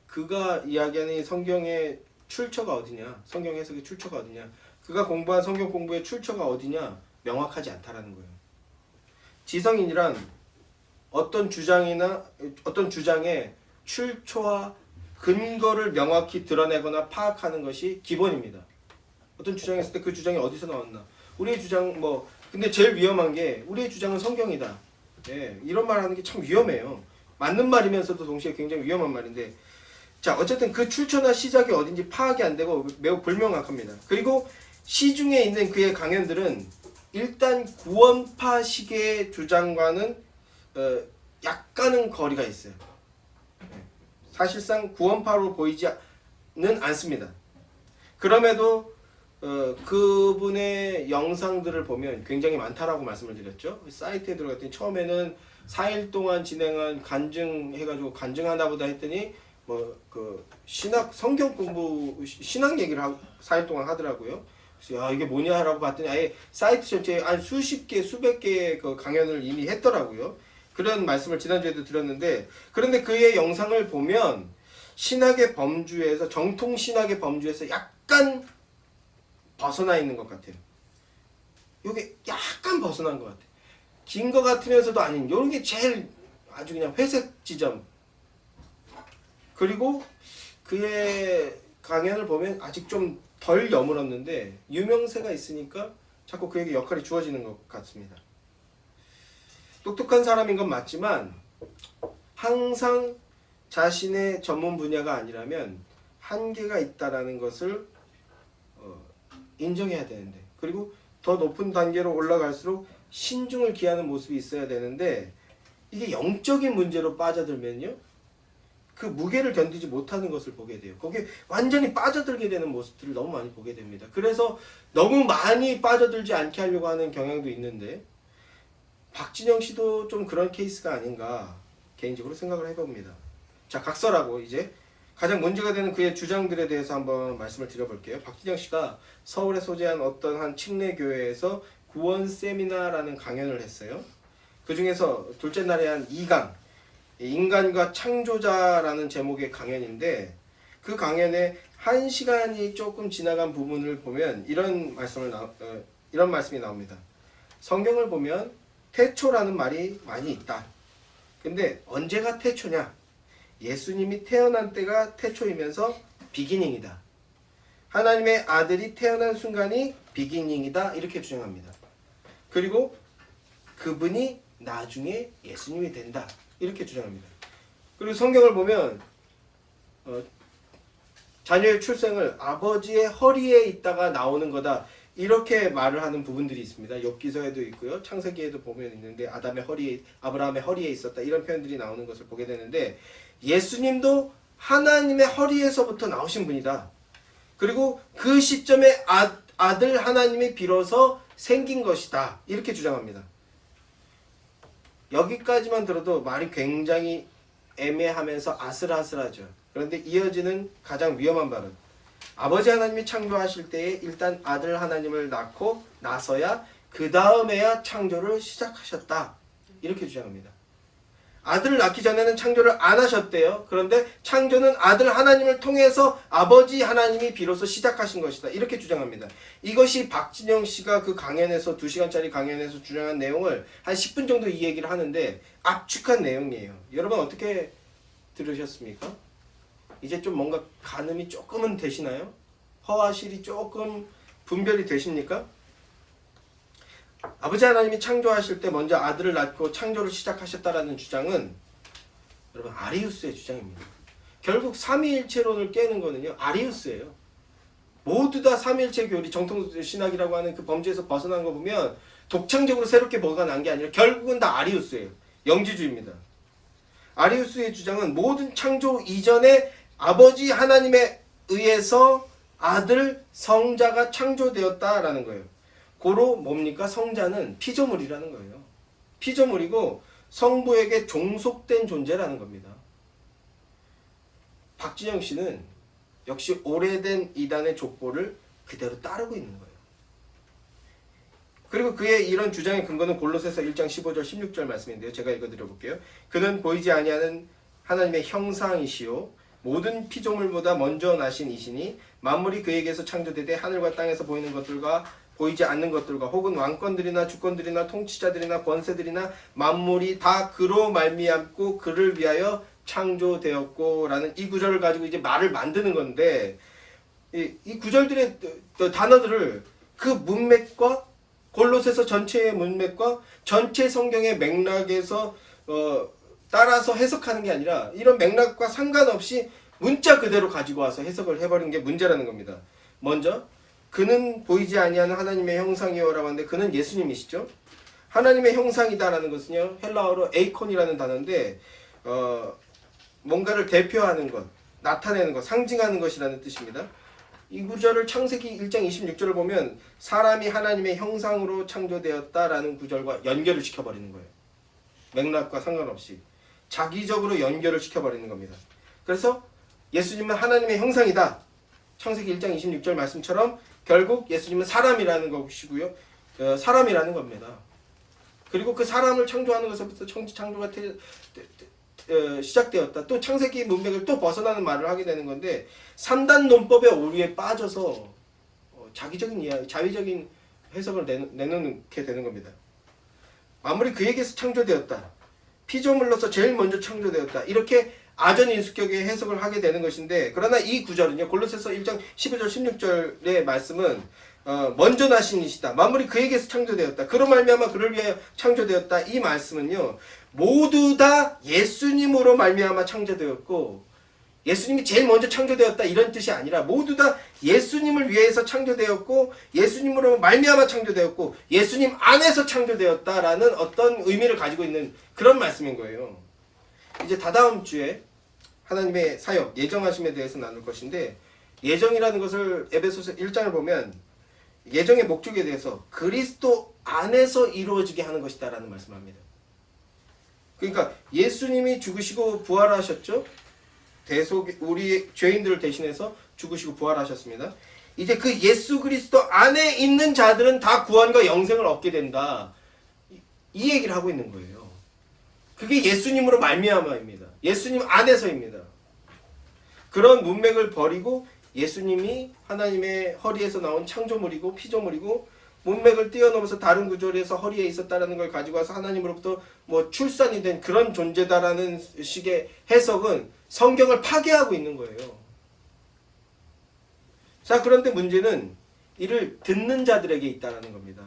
A: 그가 이야기하는 성경의 출처가 어디냐, 성경 해석의 출처가 어디냐, 그가 공부한 성경 공부의 출처가 어디냐 명확하지 않다라는 거예요. 지성인이란 어떤 주장이나 어떤 주장의 출처와 근거를 명확히 드러내거나 파악하는 것이 기본입니다. 어떤 주장했을 때 그 주장이 어디서 나왔나? 우리의 주장 근데 제일 위험한 게 우리의 주장은 성경이다. 예, 이런 말 하는 게 참 위험해요. 맞는 말이면서도 동시에 굉장히 위험한 말인데, 자, 어쨌든 그 출처나 시작이 어딘지 파악이 안 되고 매우 불명확합니다. 그리고 시중에 있는 그의 강연들은 일단 구원파식의 주장과는 약간은 거리가 있어요. 사실상 구원파로 보이지는 않습니다. 그럼에도 그분의 영상들을 보면 굉장히 많다라고 말씀을 드렸죠. 사이트에 들어갔더니 처음에는 4일 동안 진행한 간증해가지고 간증하나 보다 했더니 그 신학 성경 공부 신학 얘기를 4일 동안 하더라고요. 그래서 야, 이게 뭐냐라고 봤더니 아예 사이트 전체에 한 수십 개 수백 개의 그 강연을 이미 했더라고요. 그런 말씀을 지난주에도 드렸는데, 그런데 그의 영상을 보면 신학의 범주에서 정통 신학의 범주에서 약간 벗어나 있는 것 같아요. 이게 약간 벗어난 것 같아요. 긴 것 같으면서도 아닌 이런 게 제일 아주 그냥 회색 지점. 그리고 그의 강연을 보면 아직 좀 덜 여물었는데 유명세가 있으니까 자꾸 그에게 역할이 주어지는 것 같습니다. 똑똑한 사람인 건 맞지만 항상 자신의 전문 분야가 아니라면 한계가 있다라는 것을 인정해야 되는데, 그리고 더 높은 단계로 올라갈수록 신중을 기하는 모습이 있어야 되는데, 이게 영적인 문제로 빠져들면요 그 무게를 견디지 못하는 것을 보게 돼요. 거기에 완전히 빠져들게 되는 모습들을 너무 많이 보게 됩니다. 그래서 너무 많이 빠져들지 않게 하려고 하는 경향도 있는데, 박진영 씨도 좀 그런 케이스가 아닌가 개인적으로 생각을 해봅니다. 자, 각설하고 이제 가장 문제가 되는 그의 주장들에 대해서 한번 말씀을 드려볼게요. 박진영 씨가 서울에 소재한 어떤 한 칙내교회에서 구원 세미나라는 강연을 했어요. 그 중에서 둘째 날에 한 2강, 인간과 창조자라는 제목의 강연인데, 그 강연에 1시간이 조금 지나간 부분을 보면 이런 말씀이 나옵니다. 성경을 보면 태초라는 말이 많이 있다. 근데 언제가 태초냐? 예수님이 태어난 때가 태초이면서 비기닝이다. 하나님의 아들이 태어난 순간이 비기닝이다. 이렇게 주장합니다. 그리고 그분이 나중에 예수님이 된다. 이렇게 주장합니다. 그리고 성경을 보면 자녀의 출생을 아버지의 허리에 있다가 나오는 거다. 이렇게 말을 하는 부분들이 있습니다. 욥기서에도 있고요. 창세기에도 보면 있는데 아브라함의 허리에 있었다. 이런 표현들이 나오는 것을 보게 되는데 예수님도 하나님의 허리에서부터 나오신 분이다. 그리고 그 시점에 아들 하나님이 비로소 생긴 것이다. 이렇게 주장합니다. 여기까지만 들어도 말이 굉장히 애매하면서 아슬아슬하죠. 그런데 이어지는 가장 위험한 말은 아버지 하나님이 창조하실 때에 일단 아들 하나님을 낳고 나서야 그 다음에야 창조를 시작하셨다. 이렇게 주장합니다. 아들을 낳기 전에는 창조를 안 하셨대요. 그런데 창조는 아들 하나님을 통해서 아버지 하나님이 비로소 시작하신 것이다. 이렇게 주장합니다. 이것이 박진영 씨가 그 강연에서 2시간짜리 강연에서 주장한 내용을 한 10분 정도 이 얘기를 하는데 압축한 내용이에요. 여러분 어떻게 들으셨습니까? 이제 좀 뭔가 가늠이 조금은 되시나요? 허와 실이 조금 분별이 되십니까? 아버지 하나님이 창조하실 때 먼저 아들을 낳고 창조를 시작하셨다라는 주장은 여러분 아리우스의 주장입니다. 결국 삼위일체론을 깨는 거는요 아리우스예요. 모두 다 삼위일체 교리 정통신학이라고 하는 그 범죄에서 벗어난 거 보면 독창적으로 새롭게 뭐가 난 게 아니라 결국은 다 아리우스예요. 영지주의입니다. 아리우스의 주장은 모든 창조 이전에 아버지 하나님에 의해서 아들 성자가 창조되었다라는 거예요. 고로 뭡니까? 성자는 피조물이라는 거예요. 피조물이고 성부에게 종속된 존재라는 겁니다. 박진영 씨는 역시 오래된 이단의 족보를 그대로 따르고 있는 거예요. 그리고 그의 이런 주장의 근거는 골로새서 1장 15절 16절 말씀인데요. 제가 읽어드려 볼게요. 그는 보이지 아니하는 하나님의 형상이시요 모든 피조물보다 먼저 나신 이시니 만물이 그에게서 창조되되 하늘과 땅에서 보이는 것들과 보이지 않는 것들과 혹은 왕권들이나 주권들이나 통치자들이나 권세들이나 만물이 다 그로 말미암고 그를 위하여 창조되었고 라는 이 구절을 가지고 이제 말을 만드는 건데 이 구절들의 단어들을 그 문맥과 골로새서 전체의 문맥과 전체 성경의 맥락에서 따라서 해석하는 게 아니라 이런 맥락과 상관없이 문자 그대로 가지고 와서 해석을 해버린 게 문제라는 겁니다. 먼저 그는 보이지 아니하는 하나님의 형상이요라고 하는데 그는 예수님이시죠. 하나님의 형상이다라는 것은요 헬라어로 에이콘이라는 단어인데 뭔가를 대표하는 것, 나타내는 것, 상징하는 것이라는 뜻입니다. 이 구절을 창세기 1장 26절을 보면 사람이 하나님의 형상으로 창조되었다라는 구절과 연결을 시켜버리는 거예요. 맥락과 상관없이 자기적으로 연결을 시켜버리는 겁니다. 그래서 예수님은 하나님의 형상이다. 창세기 1장 26절 말씀처럼 결국 예수님은 사람이라는 것이고요. 사람이라는 겁니다. 그리고 그 사람을 창조하는 것부터 창조가 시작되었다. 또 창세기 문맥을 또 벗어나는 말을 하게 되는 건데 3단 논법의 오류에 빠져서 자기적인 이야기, 자의적인 해석을 내놓게 되는 겁니다. 만물이 그에게서 창조되었다. 피조물로서 제일 먼저 창조되었다. 이렇게 아전인수격의 해석을 하게 되는 것인데 그러나 이 구절은요 골로새서 1장 15절 16절의 말씀은 먼저 나신 이시다. 만물이 그에게서 창조되었다. 그로 말미암아 그를 위하여 창조되었다. 이 말씀은요 모두 다 예수님으로 말미암아 창조되었고 예수님이 제일 먼저 창조되었다 이런 뜻이 아니라 모두 다 예수님을 위해서 창조되었고 예수님으로 말미암아 창조되었고 예수님 안에서 창조되었다라는 어떤 의미를 가지고 있는 그런 말씀인 거예요. 이제 다다음 주에 하나님의 사역, 예정하심에 대해서 나눌 것인데 예정이라는 것을 에베소서 1장을 보면 예정의 목적에 대해서 그리스도 안에서 이루어지게 하는 것이다 라는 말씀을 합니다. 그러니까 예수님이 죽으시고 부활하셨죠. 우리 죄인들을 대신해서 죽으시고 부활하셨습니다. 이제 그 예수 그리스도 안에 있는 자들은 다 구원과 영생을 얻게 된다. 이 얘기를 하고 있는 거예요. 그게 예수님으로 말미암아입니다. 예수님 안에서입니다. 그런 문맥을 버리고 예수님이 하나님의 허리에서 나온 창조물이고 피조물이고 문맥을 뛰어넘어서 다른 구절에서 허리에 있었다라는 걸 가지고 와서 하나님으로부터 뭐 출산이 된 그런 존재다라는 식의 해석은 성경을 파괴하고 있는 거예요. 자, 그런데 문제는 이를 듣는 자들에게 있다라는 겁니다.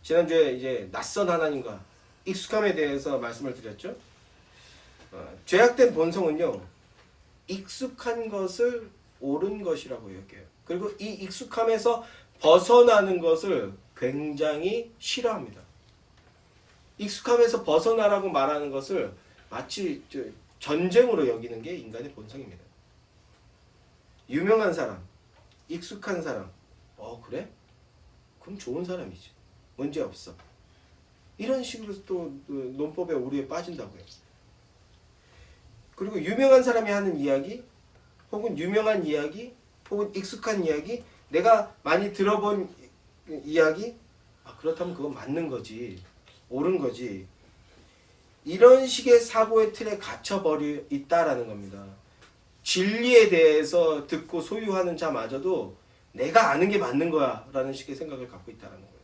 A: 지난주에 이제 낯선 하나님과 익숙함에 대해서 말씀을 드렸죠. 죄악된 본성은요 익숙한 것을 옳은 것이라고 여겨요. 그리고 이 익숙함에서 벗어나는 것을 굉장히 싫어합니다. 익숙함에서 벗어나라고 말하는 것을 마치 전쟁으로 여기는 게 인간의 본성입니다. 유명한 사람, 익숙한 사람, 그래? 그럼 좋은 사람이지. 문제 없어. 이런 식으로 또 논법의 오류에 빠진다고요. 그리고 유명한 사람이 하는 이야기, 혹은 유명한 이야기, 혹은 익숙한 이야기, 내가 많이 들어본 이야기, 그렇다면 그건 맞는 거지, 옳은 거지. 이런 식의 사고의 틀에 갇혀버려 있다라는 겁니다. 진리에 대해서 듣고 소유하는 자마저도 내가 아는 게 맞는 거야 라는 식의 생각을 갖고 있다는 거예요.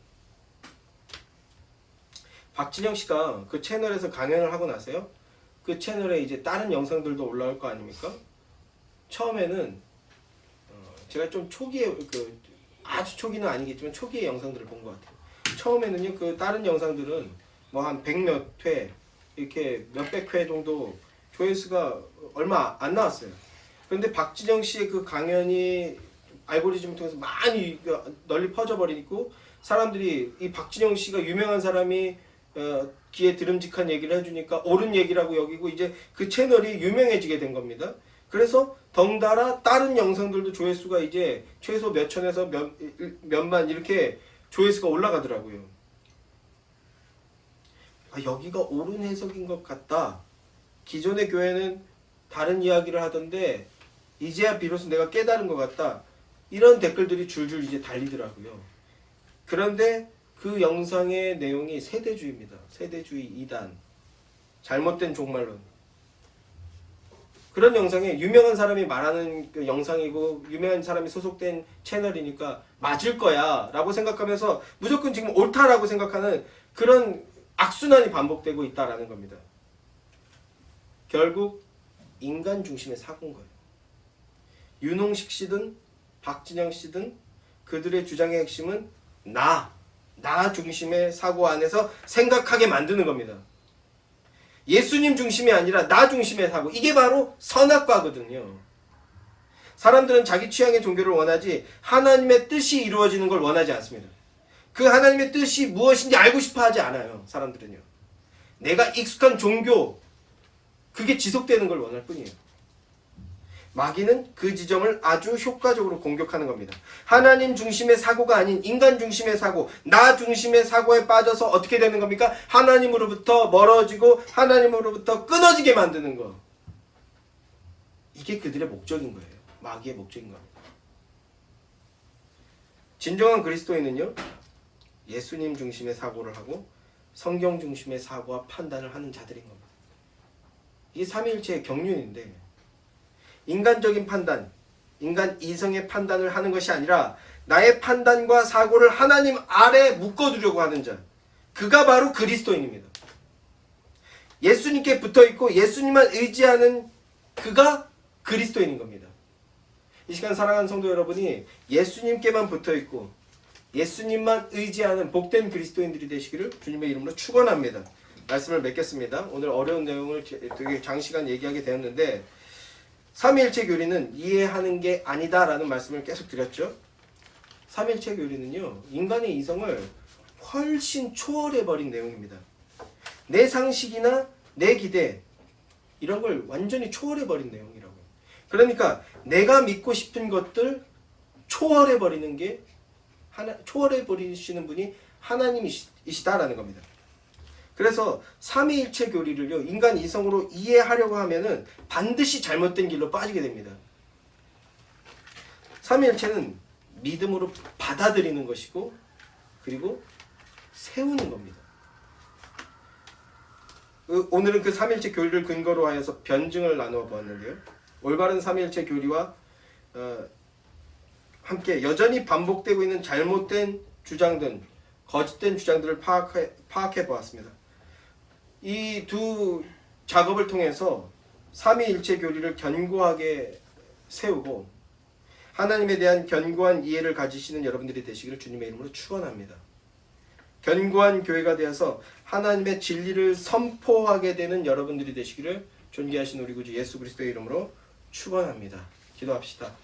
A: 박진영 씨가 그 채널에서 강연을 하고 나서요, 그 채널에 이제 다른 영상들도 올라올 거 아닙니까? 처음에는 제가 좀 초기에 아주 초기는 아니겠지만 초기의 영상들을 본 것 같아요. 처음에는요, 그 다른 영상들은 뭐 한 100몇 회, 이렇게 몇백 회 정도 조회수가 얼마 안 나왔어요. 그런데 박진영 씨의 그 강연이 알고리즘을 통해서 많이 널리 퍼져버리고, 사람들이 이 박진영 씨가 유명한 사람이 귀에 들음직한 얘기를 해주니까 옳은 얘기라고 여기고, 이제 그 채널이 유명해지게 된 겁니다. 그래서 덩달아 다른 영상들도 조회수가 이제 최소 몇 천에서 몇만 이렇게 조회수가 올라가더라고요. 여기가 옳은 해석인 것 같다. 기존의 교회는 다른 이야기를 하던데 이제야 비로소 내가 깨달은 것 같다. 이런 댓글들이 줄줄 이제 달리더라고요. 그런데 그 영상의 내용이 세대주의입니다. 세대주의 이단, 잘못된 종말론. 그런 영상에 유명한 사람이 말하는 그 영상이고 유명한 사람이 소속된 채널이니까 맞을 거야 라고 생각하면서 무조건 지금 옳다라고 생각하는 그런 악순환이 반복되고 있다라는 겁니다. 결국 인간 중심의 사고인 거예요. 윤홍식 씨든 박진영 씨든 그들의 주장의 핵심은 나 중심의 사고 안에서 생각하게 만드는 겁니다. 예수님 중심이 아니라 나 중심의 사고, 이게 바로 선악과거든요. 사람들은 자기 취향의 종교를 원하지 하나님의 뜻이 이루어지는 걸 원하지 않습니다. 그 하나님의 뜻이 무엇인지 알고 싶어 하지 않아요. 사람들은요. 내가 익숙한 종교, 그게 지속되는 걸 원할 뿐이에요. 마귀는 그 지점을 아주 효과적으로 공격하는 겁니다. 하나님 중심의 사고가 아닌 인간 중심의 사고, 나 중심의 사고에 빠져서 어떻게 되는 겁니까? 하나님으로부터 멀어지고 하나님으로부터 끊어지게 만드는 거. 이게 그들의 목적인 거예요. 마귀의 목적인 겁니다. 진정한 그리스도인은요, 예수님 중심의 사고를 하고 성경 중심의 사고와 판단을 하는 자들인 겁니다. 이게 삼위일체의 경륜인데, 인간적인 판단, 인간 이성의 판단을 하는 것이 아니라 나의 판단과 사고를 하나님 아래 묶어두려고 하는 자, 그가 바로 그리스도인입니다. 예수님께 붙어있고 예수님만 의지하는 그가 그리스도인인 겁니다. 이 시간 사랑하는 성도 여러분이 예수님께만 붙어있고 예수님만 의지하는 복된 그리스도인들이 되시기를 주님의 이름으로 축원합니다. 말씀을 맺겠습니다. 오늘 어려운 내용을 되게 장시간 얘기하게 되었는데, 삼위일체 교리는 이해하는 게 아니다라는 말씀을 계속 드렸죠. 삼위일체 교리는요, 인간의 이성을 훨씬 초월해버린 내용입니다. 내 상식이나 내 기대, 이런 걸 완전히 초월해버린 내용이라고요. 그러니까 내가 믿고 싶은 것들 초월해버리는 게, 초월해버리시는 분이 하나님이시다라는 겁니다. 그래서 삼위일체 교리를요, 인간 이성으로 이해하려고 하면은 반드시 잘못된 길로 빠지게 됩니다. 삼위일체는 믿음으로 받아들이는 것이고, 그리고 세우는 겁니다. 오늘은 그 삼위일체 교리를 근거로 하여서 변증을 나누어 보았는데요, 올바른 삼위일체 교리와 함께 여전히 반복되고 있는 잘못된 주장들, 거짓된 주장들을 파악해 보았습니다. 이 두 작업을 통해서 삼위일체 교리를 견고하게 세우고 하나님에 대한 견고한 이해를 가지시는 여러분들이 되시기를 주님의 이름으로 축원합니다. 견고한 교회가 되어서 하나님의 진리를 선포하게 되는 여러분들이 되시기를 존귀하신 우리 구주 예수 그리스도의 이름으로 축원합니다. 기도합시다.